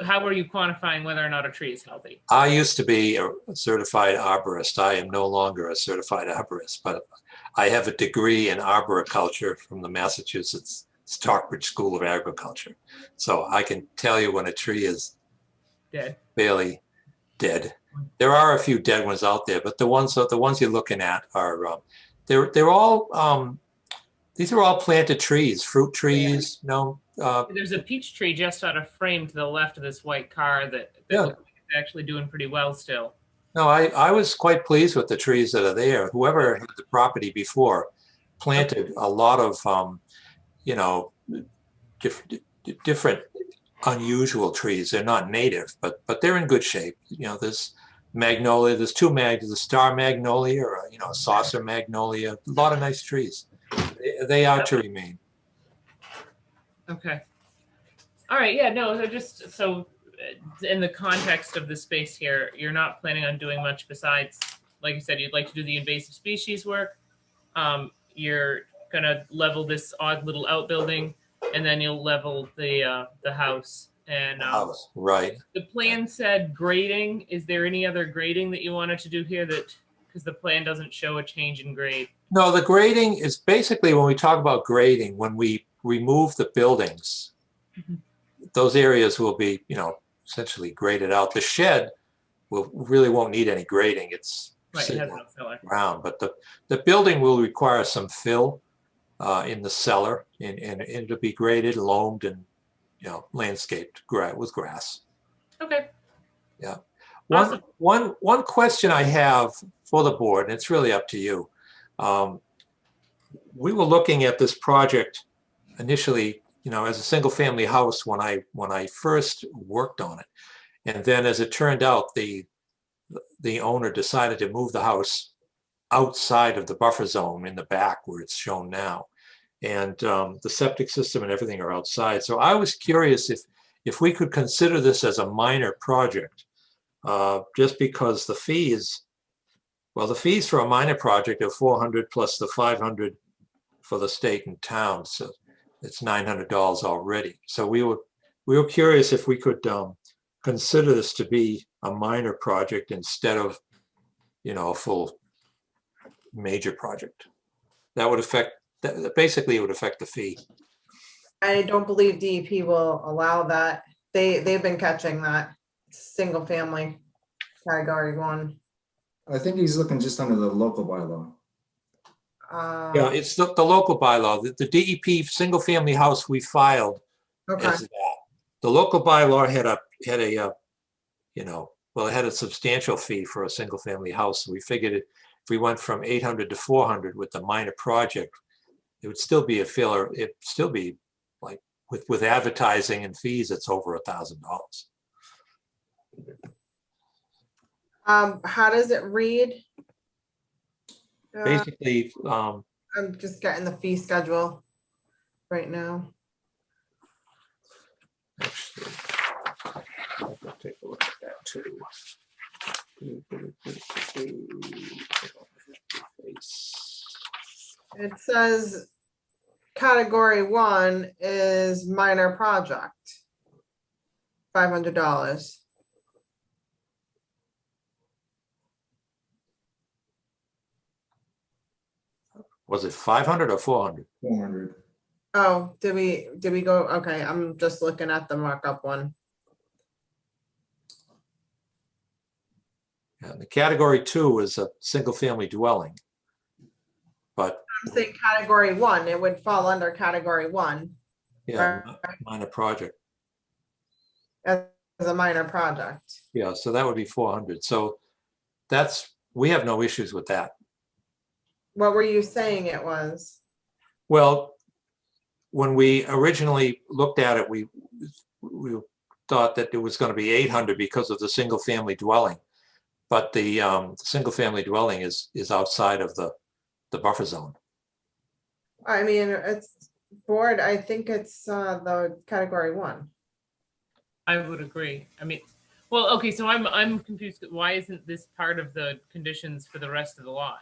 How are you quantifying whether or not a tree is healthy? I used to be a certified arborist. I am no longer a certified arborist, but I have a degree in arboriculture from the Massachusetts Stockbridge School of Agriculture. So I can tell you when a tree is dead, fairly dead. There are a few dead ones out there, but the ones you're looking at are they're all these are all planted trees, fruit trees. There's a peach tree just out of frame to the left of this white car that looks like it's actually doing pretty well still. No, I was quite pleased with the trees that are there. Whoever had the property before planted a lot of different unusual trees. They're not native, but they're in good shape. There's magnolia. There's there's a star magnolia or a saucer magnolia. A lot of nice trees. They are to remain. Okay. All right. Yeah. No. So in the context of the space here, you're not planning on doing much besides, like you said, you'd like to do the invasive species work. You're gonna level this odd little outbuilding, and then you'll level the house. And house, right. The plan said grading. Is there any other grading that you wanted to do here? Because the plan doesn't show a change in grade. No, the grading is basically when we talk about grading, when we remove the buildings, those areas will be, essentially graded out. The shed really won't need any grading. It's Right, it sitting has on no filler. the ground, but the building will require some fill in the cellar, and it'll be graded, loamed, and landscaped with grass. Okay. Yeah. Awesome. One question I have for the board, and it's really up to you. We were looking at this project initially, as a single family house when I first worked on it. And then as it turned out, the owner decided to move the house outside of the buffer zone in the back where it's shown now. And the septic system and everything are outside. So I was curious if we could consider this as a minor project, just because the fees for a minor project are $400 plus the $500 for the state and town. So it's $900 already. So we were curious if we could consider this to be a minor project instead of, a full major project. That would affect, basically it would affect the fee. I don't believe DEP will allow that. They've been catching that single family category 1. I think he's looking just under the local bylaw. Yeah, it's the local bylaw. The DEP single family house we filed Okay. as that. The local bylaw had a it had a substantial fee for a single family house. So we figured if we went from 800 to 400 with the minor project, it would still be a filler. It'd still be like with advertising and fees, it's over $1,000. How does it read? Basically, I'm just getting the fee schedule right now. actually, I'll take a look at that too. It says category 1 is minor project, $500. Was it 500 or 400? 400. Oh, did we go? Okay, I'm just looking at the markup one. Yeah, the category 2 is a single family dwelling. But I'm saying category 1, it would fall under category 1 yeah, minor project. as a minor project. Yeah, so that would be 400. So we have no issues with that. What were you saying it was? Well, when we originally looked at it, we thought that it was going to be 800 because of the single family dwelling. But the single family dwelling is outside of the buffer zone. I mean, it's board. I think it's the category 1. I would agree. I mean, well, okay, so I'm confused. Why isn't this part of the conditions for the rest of the lot?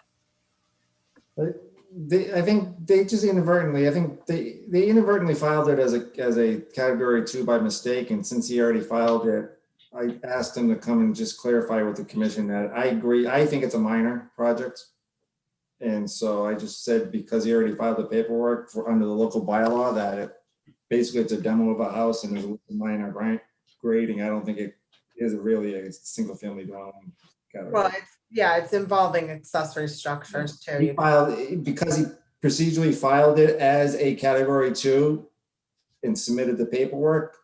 I think they just inadvertently. I think they inadvertently filed it as a category 2 by mistake, and since he already filed it, I asked him to come and just clarify with the commission that I agree. I think it's a minor project, and so I just said because he already filed the paperwork under the local bylaw that basically it's a demo of a house and there's a minor grading. I don't think it is really a single family dwelling category. Well, it's involving accessory structures too. He filed because he procedurally filed it as a category 2 and submitted the paperwork.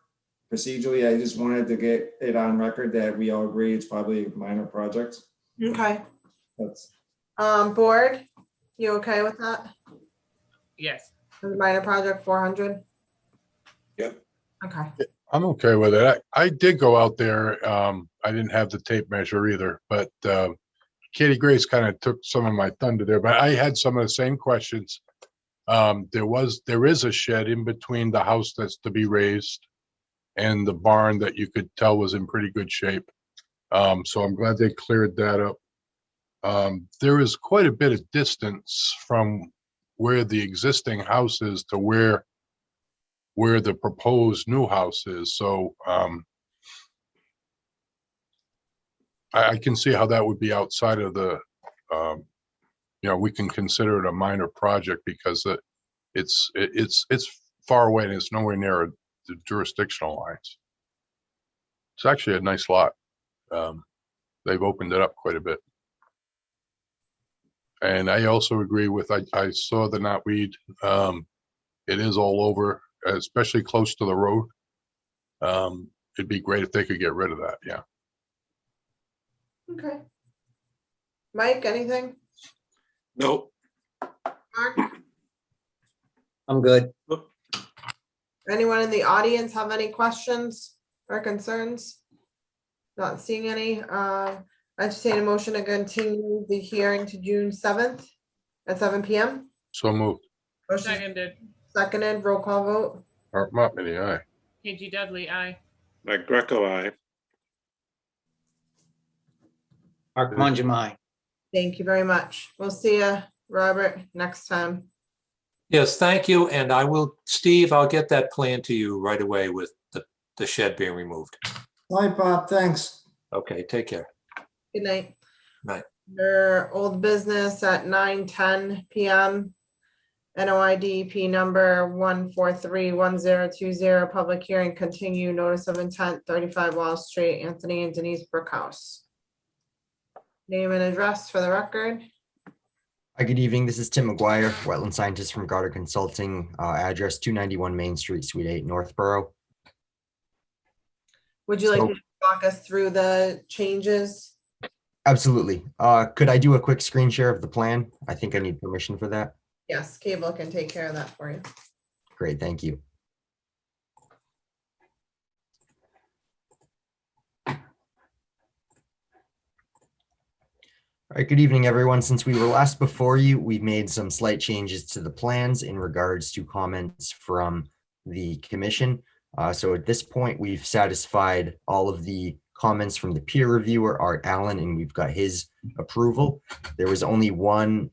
Procedurally, I just wanted to get it on record that we all agree it's probably a minor project. Okay. That's board, you okay with that? Yes. Minor project 400? Yep. Okay. I'm okay with it. I did go out there. I didn't have the tape measure either, but Katie Grace kind of took some of my thunder there, but I had some of the same questions. There is a shed in between the house that's to be raised and the barn that you could tell was in pretty good shape. So I'm glad they cleared that up. There is quite a bit of distance from where the existing house is to where the proposed new house is. So I can see how that would be outside of the, we can consider it a minor project because it's far away and it's nowhere near the jurisdictional lines. It's actually a nice lot. they've opened it up quite a bit. And I also agree with, I saw the knotweed. It is all over, especially close to the road. It'd be great if they could get rid of that. Yeah. Okay. Mike, anything? Nope. Mark? I'm good. Anyone in the audience have any questions or concerns? Not seeing any. I entertain a motion to continue the hearing to June 7th at 7 p.m. So moved. Motion Seconded. seconded, roll call vote. Mark Mopney, aye. KG Dudley, aye. Mike Greco, aye. Mark Manjamai. Thank you very much. We'll see you, Robert, next time. Yes, thank you. And I will, Steve, I'll get that plan to you right away with the shed being removed. Bye, Bob, thanks. Okay, take care. Good night. Night. Their old business at 9:10 p.m. NOIDP number 1431020, public hearing continue, notice of intent, 35 Wall Street, Anthony and Denise Brookhouse. Name and address for the record. Hi, good evening. This is Tim McGuire, wetland scientist from Garter Consulting, address 291 Main Street, Suite 8, Northborough. Would you like to walk us through the changes? Absolutely. Could I do a quick screen share of the plan? I think I need permission for that. Yes, Cable can take care of that for you. Great, thank you. All right, good evening, everyone. Since we were last before you, we've made some slight changes to the plans in regards to comments from the commission. So at this point, we've satisfied all of the comments from the peer reviewer, Art Allen, and we've got his approval. There was only one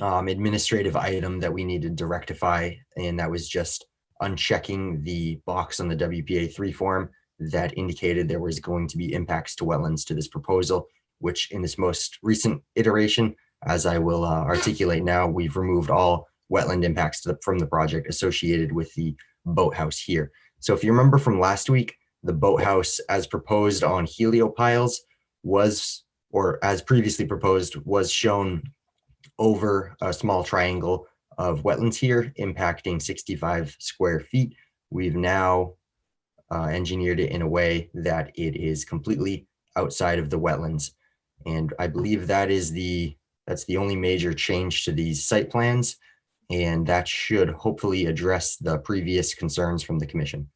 administrative item that we needed to rectify, and that was just unchecking the box on the WPA 3 form that indicated there was going to be impacts to wetlands to this proposal, which in this most recent iteration, as I will articulate now, we've removed all wetland impacts from the project associated with the boathouse here. So if you remember from last week, the boathouse as proposed on heliopiles was, or as previously proposed, was shown over a small triangle of wetlands here, impacting 65 square feet. We've now engineered it in a way that it is completely outside of the wetlands. And I believe that's the only major change to these site plans. And that should hopefully address the previous concerns from the commission.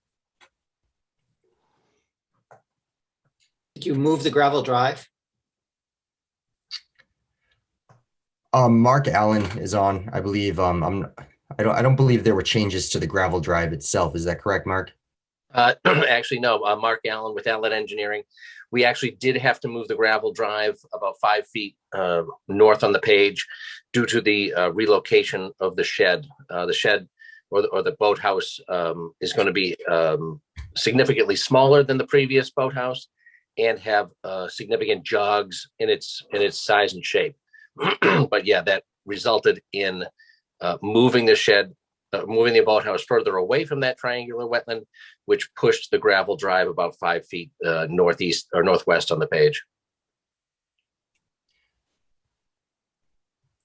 Did you move the gravel drive? Mark Allen is on, I believe. I don't believe there were changes to the gravel drive itself. Is that correct, Mark? Actually, no. Mark Allen with Allen Engineering. We actually did have to move the gravel drive about 5 feet north on the page due to the relocation of the shed. The shed or the boathouse is going to be significantly smaller than the previous boathouse and have significant jogs in its size and shape. But yeah, that resulted in moving the shed, moving the boathouse further away from that triangular wetland, which pushed the gravel drive about 5 feet northeast or northwest on the page.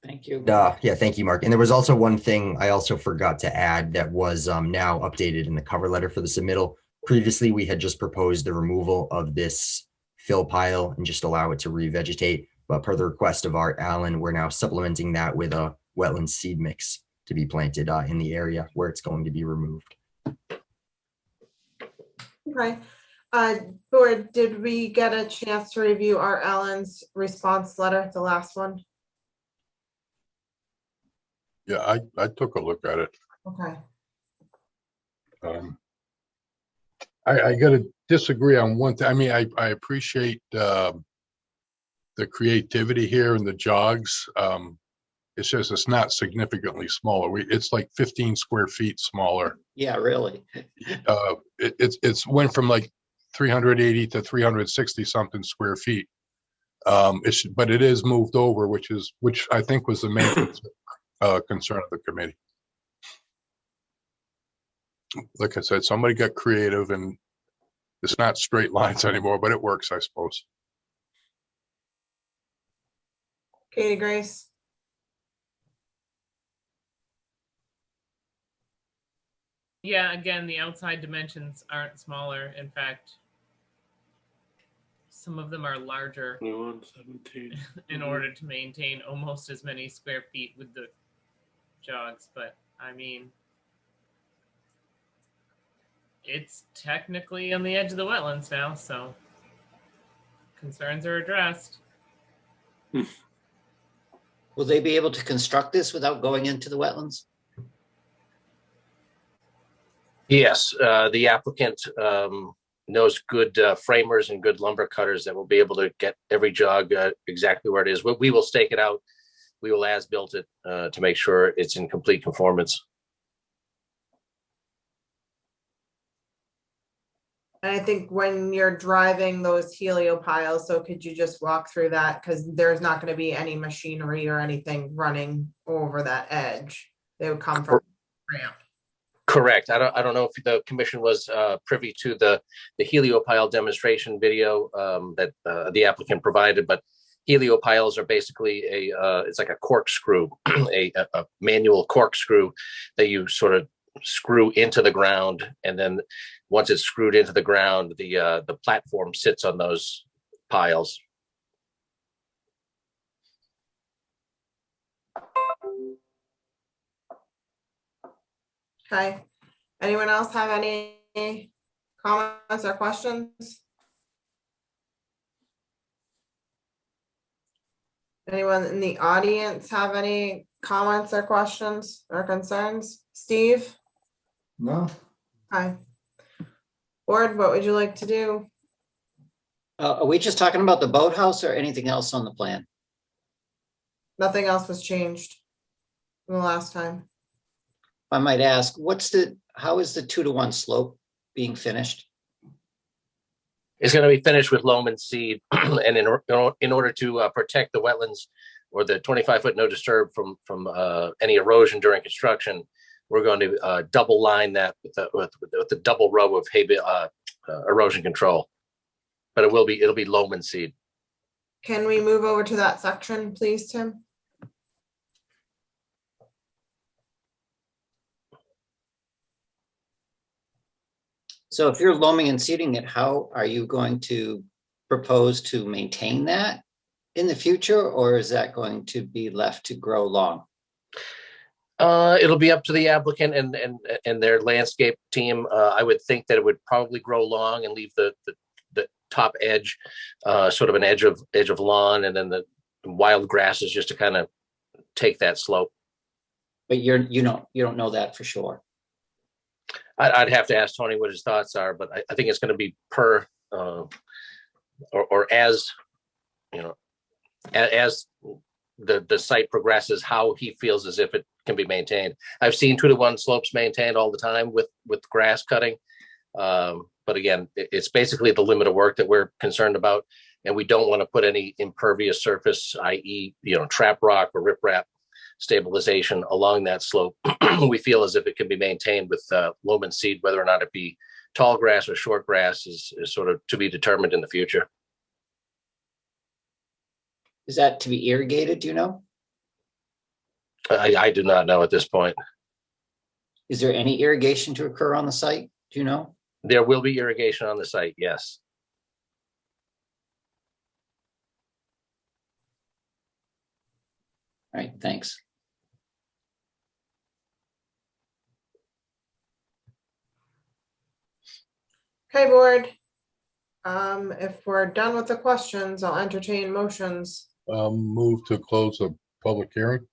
Thank you. Yeah, thank you, Mark. And there was also one thing I also forgot to add that was now updated in the cover letter for the submittal. Previously, we had just proposed the removal of this fill pile and just allow it to revegetate. But per the request of Art Allen, we're now supplementing that with a wetland seed mix to be planted in the area where it's going to be removed. Okay. Board, did we get a chance to review Art Allen's response letter, the last one? Yeah, I took a look at it. Okay. I got to disagree on one thing. I mean, I appreciate the creativity here and the jogs. It's just, it's not significantly smaller. It's like 15 square feet smaller. Yeah, really. It's went from like 380 to 360 something square feet. But it is moved over, which I think was the main concern of the committee. Like I said, somebody got creative and it's not straight lines anymore, but it works, I suppose. Katie Grace. Yeah, again, the outside dimensions aren't smaller. In fact, some of them are larger 21, 17. in order to maintain almost as many square feet with the jogs. But I mean, it's technically on the edge of the wetlands now, so concerns are addressed. Will they be able to construct this without going into the wetlands? Yes, the applicant knows good framers and good lumber cutters that will be able to get every jog exactly where it is. We will stake it out. We will as-built it to make sure it's in complete conformance. And I think when you're driving those heliopiles, so could you just walk through that? Because there's not going to be any machinery or anything running over that edge. They would come from ramp. Correct. I don't know if the commission was privy to the heliopile demonstration video that the applicant provided, but heliopiles are basically it's like a corkscrew, a manual corkscrew that you sort of screw into the ground, and then once it's screwed into the ground, the platform sits on those piles. Okay. Anyone else have any comments or questions? Anyone in the audience have any comments or questions or concerns? Steve? No? Hi. Board, what would you like to do? Are we just talking about the boathouse or anything else on the plan? Nothing else was changed from the last time. I might ask, how is the 2-to-1 slope being finished? It's going to be finished with loam and seed, and in order to protect the wetlands or the 25-foot no disturb from any erosion during construction, we're going to double line that with the double row of erosion control. But it'll be loam and seed. Can we move over to that section, please, Tim? So if you're loaming and seeding it, how are you going to propose to maintain that in the future, or is that going to be left to grow long? It'll be up to the applicant and their landscape team. I would think that it would probably grow long and leave the top edge, sort of an edge of lawn, and then the wild grasses just to kind of take that slope. But you don't know that for sure. I'd have to ask Tony what his thoughts are, but I think it's going to be per or as you know, as the site progresses, how he feels as if it can be maintained. I've seen 2-to-1 slopes maintained all the time with grass cutting, but again, it's basically the limit of work that we're concerned about, and we don't want to put any impervious surface, i.e., trap rock or riprap stabilization along that slope. We feel as if it can be maintained with loam and seed. Whether or not it be tall grass or short grass is sort of to be determined in the future. Is that to be irrigated, do you know? I do not know at this point. Is there any irrigation to occur on the site? Do you know? There will be irrigation on the site, yes. All right, thanks. Okay, board. If we're done with the questions, I'll entertain motions. Move to close the public hearing.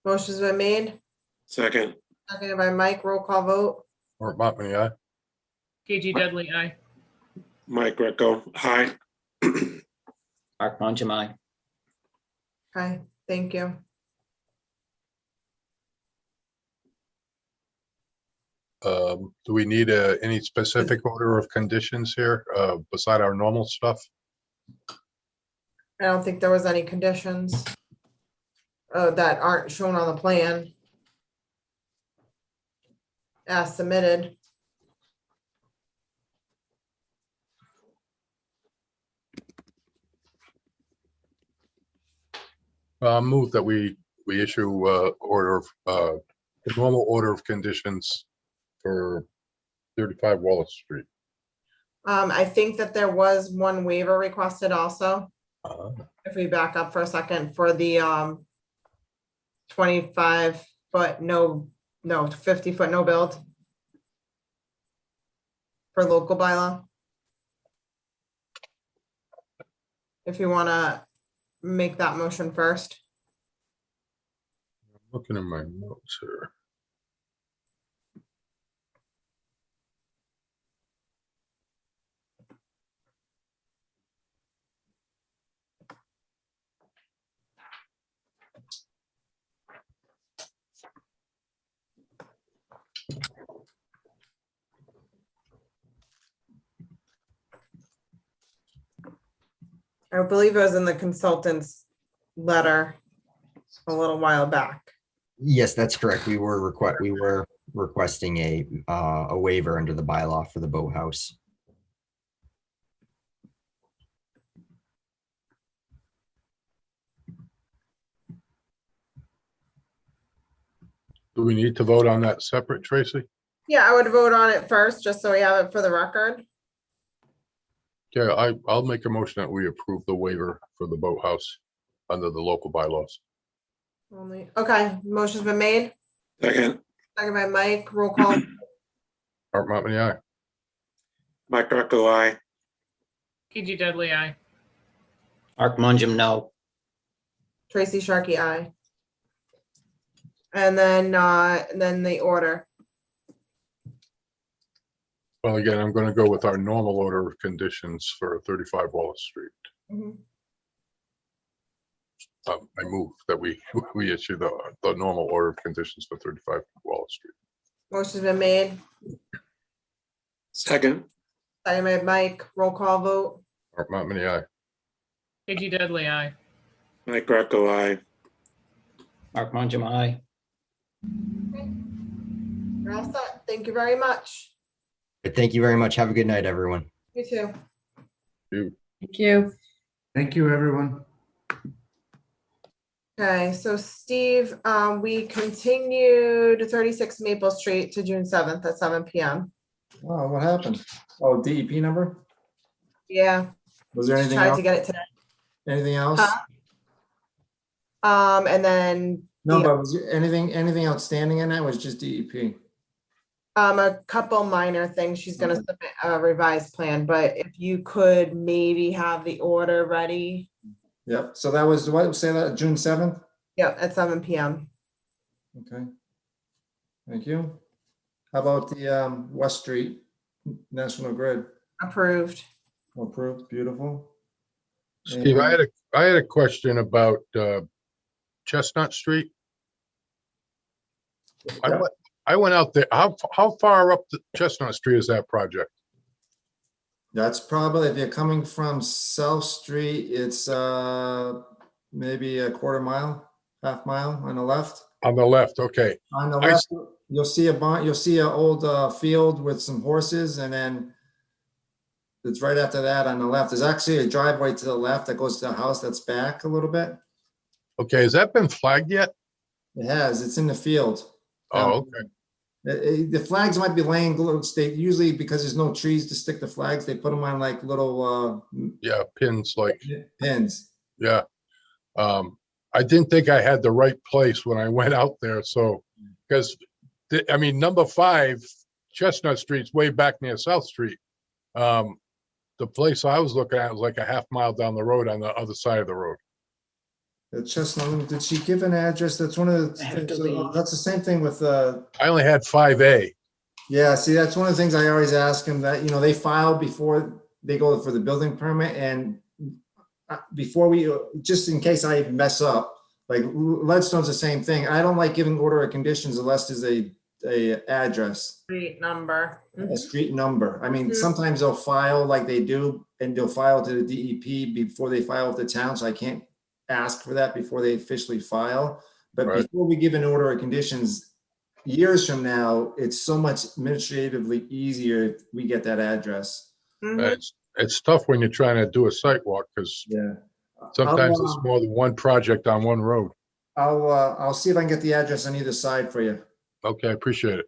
Motion's been made. Second. Seconded by Mike. Roll call vote. Mark Motman, aye. KG Dudley, aye. Mike Greco, aye. Mark Mongemai. Okay, thank you. Do we need any specific order of conditions here beside our normal stuff? I don't think there was any conditions that aren't shown on the plan as submitted. Move that we issue the normal order of conditions for 35 Wallace Street. I think that there was one waiver requested also. Uh, If we back up for a second for the 25-foot, no, 50-foot no build for local bylaw. If you want to make that motion first. Looking at my notes here. I believe it was in the consultant's letter a little while back. Yes, that's correct. We were requesting a waiver under the bylaw for the boathouse. Do we need to vote on that separate, Tracy? Yeah, I would vote on it first, just so we have it for the record. Yeah, I'll make a motion that we approve the waiver for the boathouse under the local bylaws. Okay, motion's been made. Second. Second by Mike, roll call. Art Montmany, aye. Mike Greco, aye. PG Dudley, aye. Mark Mungem, no. Tracy Sharkey, aye. And then the order. Well, again, I'm going to go with our normal order of conditions for 35 Wallace Street. Mhm. I move that we issue the normal order of conditions for 35 Wallace Street. Motion's been made. Second. Second by Mike, roll call vote. Art Montmany, aye. PG Dudley, aye. Mike Greco, aye. Mark Mungem, aye. You're all set. Thank you very much. Thank you very much. Have a good night, everyone. You too. Thank you. Thank you, everyone. Okay, so Steve, we continued 36 Maple Street to June 7th at 7 p.m. Wow, what happened? Oh, DEP number? Yeah. Was there anything Tried else? to get it today. Anything else? And then No, but was there anything outstanding in that? Was just DEP? a couple minor things. She's gonna submit a revised plan, but if you could maybe have the order ready. Yep. So that was what? Say that June 7th. Yep, at 7 p.m. Okay. Thank you. How about the West Street National Grid? Approved. Approved. Beautiful. Steve, And- I had a question about Chestnut Street. I went out there. How far up the Chestnut Street is that project? That's probably, if you're coming from South Street, it's maybe a quarter mile, half mile on the left. On the left, okay. On the left, you'll see a barn, you'll see an old field with some horses, and then it's right after that on the left. There's actually a driveway to the left that goes to the house that's back a little bit. Okay, has that been flagged yet? It has, it's in the field. Oh, okay. The flags might be laying, they usually, because there's no trees to stick the flags, they put them on like little Yeah, pins like. pins. Yeah. I didn't think I had the right place when I went out there. So, because I mean, number 5, Chestnut Street's way back near South Street. The place I was looking at was like a half mile down the road on the other side of the road. The Chestnut, did she give an address? That's one of the things, that's the same thing with I only had 5A. yeah, see, that's one of the things I always ask them, that, you know, they file before they go for the building permit, and before we, just in case I mess up, like Leadstone's the same thing. I don't like giving order of conditions unless there's a address, Street number. a street number. I mean, sometimes they'll file like they do, and they'll file to the DEP before they file with the town, so I can't ask for that before they officially file. But before we give an order of conditions, years from now, it's so much administratively easier if we get that address. It's tough when you're trying to do a site walk because Yeah, Sometimes it's more than one project on one road. I'll see if I can get the address on either side for you. Okay, I appreciate it.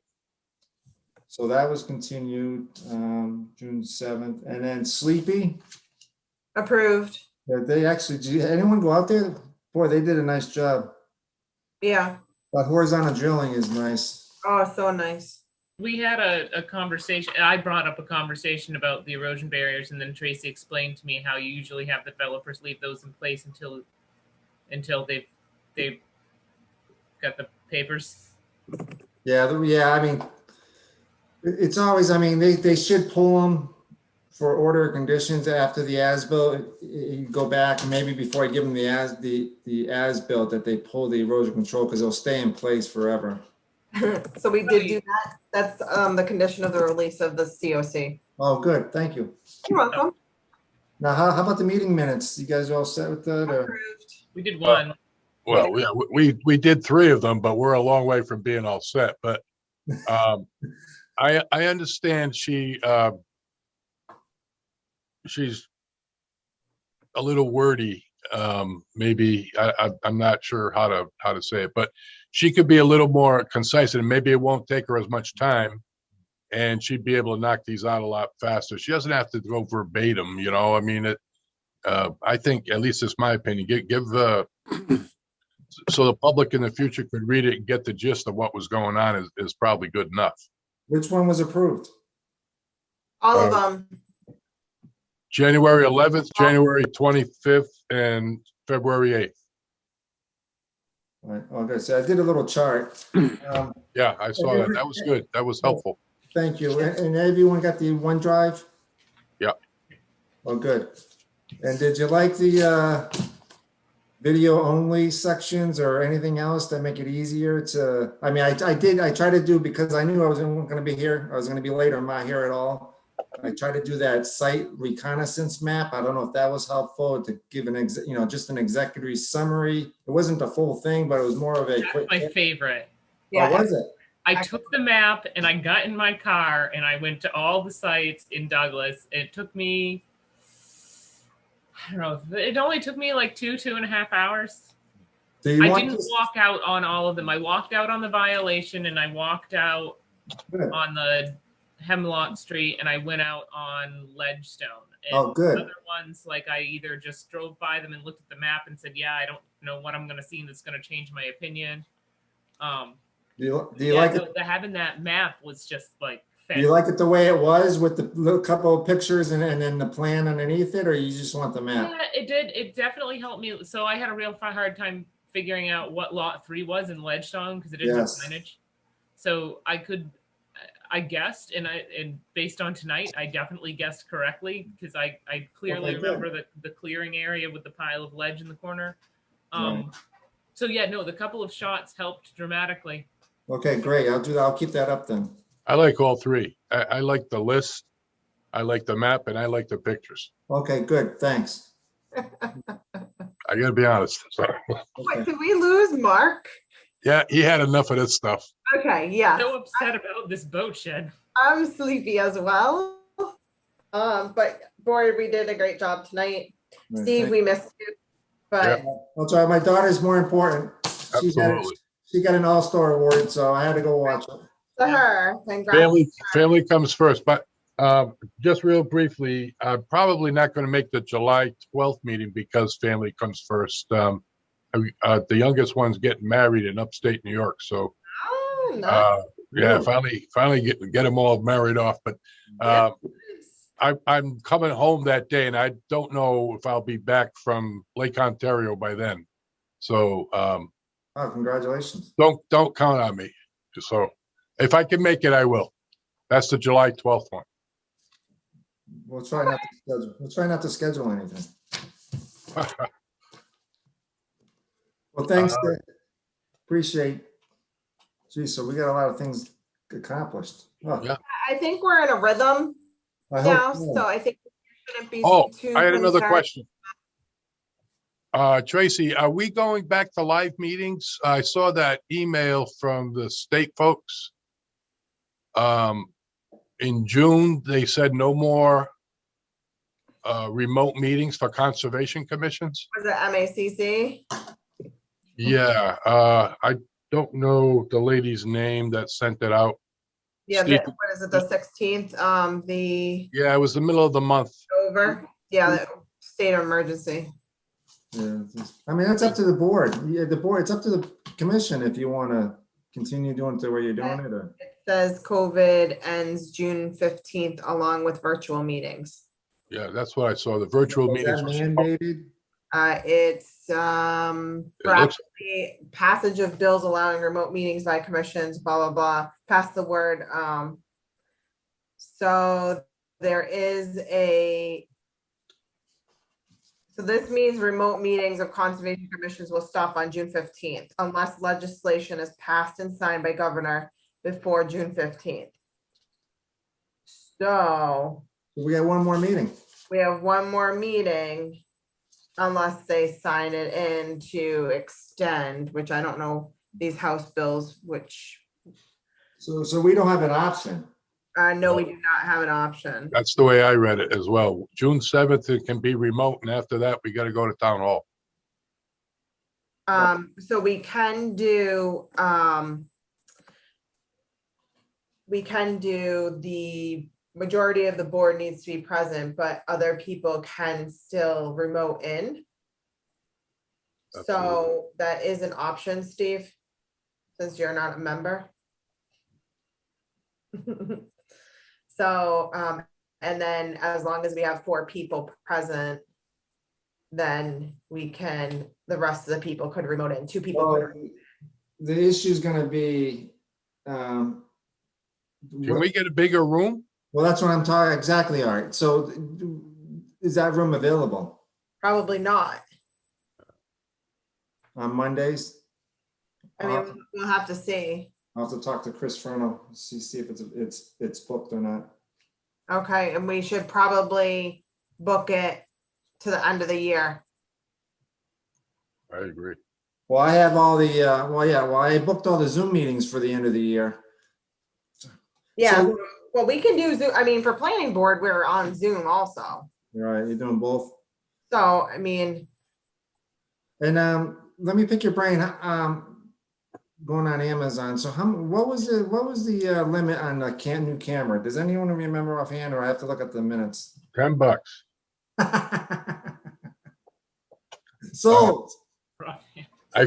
So that was continued, June 7th, and then Sleepy. Approved. They actually, did anyone go out there? Boy, they did a nice job. Yeah. That horizontal drilling is nice. Oh, so nice. We had a conversation. I brought up a conversation about the erosion barriers, and then Tracy explained to me how you usually have the developers leave those in place until they've got the papers. Yeah, yeah. I mean, it's always. I mean, they should pull them for order of conditions after the as-built. You go back and maybe before I give them the as-built that they pull the erosion control because they'll stay in place forever. So we did do that. That's the condition of the release of the COC. Oh, good. Thank you. You're welcome. Now, how about the meeting minutes? You guys are all set with that? Or? We did one. Well, yeah, we did 3 of them, but we're a long way from being all set. But I understand she's a little wordy. Maybe I'm not sure how to say it, but she could be a little more concise, and maybe it won't take her as much time, and she'd be able to knock these out a lot faster. She doesn't have to go verbatim, you know. I mean, I think, at least it's my opinion, give so the public in the future could read it and get the gist of what was going on is probably good enough. Which one was approved? All of them. January 11th, January 25th, and February 8th. All right. Okay, so I did a little chart. Yeah, I saw that. That was good. That was helpful. Thank you. And everyone got the OneDrive? Yeah. Oh, good. And did you like the video only sections or anything else that make it easier to? I mean, I tried to do, because I knew I wasn't going to be here. I was going to be late or I'm not here at all. I tried to do that site reconnaissance map. I don't know if that was helpful to give just an executive summary. It wasn't the full thing, but it was more of a That's quick. my favorite. Yeah. What was it? I took the map and I got in my car and I went to all the sites in Douglas. It took me, I don't know, it only took me like 2.5 hours. I didn't walk out on all of them. I walked out on the violation and I walked out on the Hemlock Street and I went out on Ledgestone. And oh, good. Other ones, like I either just drove by them and looked at the map and said, yeah, I don't know what I'm going to see that's going to change my opinion. Do you like it? Having that map was just like fantastic. Do you like it the way it was with the little couple of pictures and then the plan underneath it, or you just want the map? Yeah, it did. It definitely helped me. So I had a real hard time figuring out what lot 3 was in Ledgestone because it didn't have signage. So I guessed, and based on tonight, I definitely guessed correctly because I clearly remember the clearing area with the pile of ledge in the corner. So yeah, no, the couple of shots helped dramatically. Okay, great. I'll do that. I'll keep that up then. I like all 3. I like the list, I like the map, and I like the pictures. Okay, good. Thanks. I gotta be honest. Sorry. Wait, did we lose Mark? Yeah, he had enough of this stuff. Okay, yeah. So upset about this boat shed. I'm sleepy as well. But boy, we did a great job tonight. Right, Steve, we missed you. But That's all right. My daughter's more important. She got an all-star award, so I had to go watch it. to her, congrats. Family comes first. But just real briefly, I'm probably not going to make the July 12th meeting because family comes first. The youngest one's getting married in upstate New York, so yeah, finally get them all married off. But I'm coming home that day, and I don't know if I'll be back from Lake Ontario by then. So congratulations! Don't count on me. So if I can make it, I will. That's the July 12th one. We'll try not to schedule. We'll try not to schedule anything. Well, thanks. Appreciate. Geez, so we got a lot of things accomplished. Oh. Yeah. I think we're in a rhythm now, so. so I think we shouldn't be too I had another concerned. question. Tracy, are we going back to live meetings? I saw that email from the state folks. In June, they said no more remote meetings for conservation commissions. Was it MACC? Yeah, I don't know the lady's name that sent it out. Yeah, Steve- what is it, the 16th? Yeah, it was the middle of the month. Over. Yeah, the state of emergency. Yeah, I mean, that's up to the board. Yeah, the board, it's up to the commission if you want to continue doing it the way you're doing it. Or... It says COVID ends June 15th along with virtual meetings. Yeah, that's what I saw. The virtual Is that meetings. was- mandated? It's looks- the passage of bills allowing remote meetings by commissions, blah, blah, blah, pass the word. So there is so this means remote meetings of conservation commissions will stop on June 15th unless legislation is passed and signed by governor before June 15th. So We got one more meeting. we have one more meeting unless they sign it in to extend, which I don't know, these House bills, which, So we don't have an option. no, we do not have an option. That's the way I read it as well. June 7th, it can be remote, and after that, we got to go to town hall. So we can do, the majority of the board needs to be present, but other people can still remote in. So that is an option, Steve, since you're not a member. So, and then as long as we have 4 people present, then the rest of the people could remote in, 2 people. Well, could- the issue is going to be. Can we get a bigger room? Well, that's what I'm talking, exactly, all right. So is that room available Probably not. on Mondays? I mean, we'll have to see. I'll have to talk to Chris Furno, see if it's booked or not. Okay, and we should probably book it to the end of the year. I agree. Well, I have all the, I booked all the Zoom meetings for the end of the year. Yeah, So- well, we can do Zoom. I mean, for planning board, we're on Zoom also. All right, you're doing both. So, I mean, And let me pick your brain. Going on Amazon. So what was the limit on the new camera? Does anyone remember offhand, or I have to look at the minutes? $10. Sold. I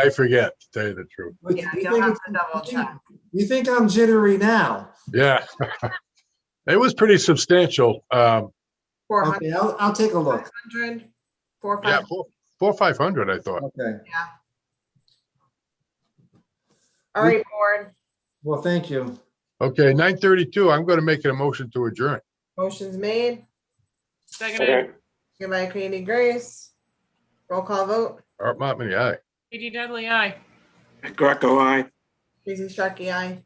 forget, to tell you the truth. yeah, you'll have to double check. You think I'm jittery now? Yeah. It was pretty substantial. 400, Okay, I'll take a look. 500, 4, Yeah, 5. 400, I thought. Okay. Yeah. All right, board. Well, thank you. Okay, 9:32, I'm going to make a motion to adjourn. Motion's made. Seconded. Second by Katie Grace. Roll call vote. Art Monmany, aye. Katie Dudley, aye. Mike Greco, aye. Tracy Starkey, aye.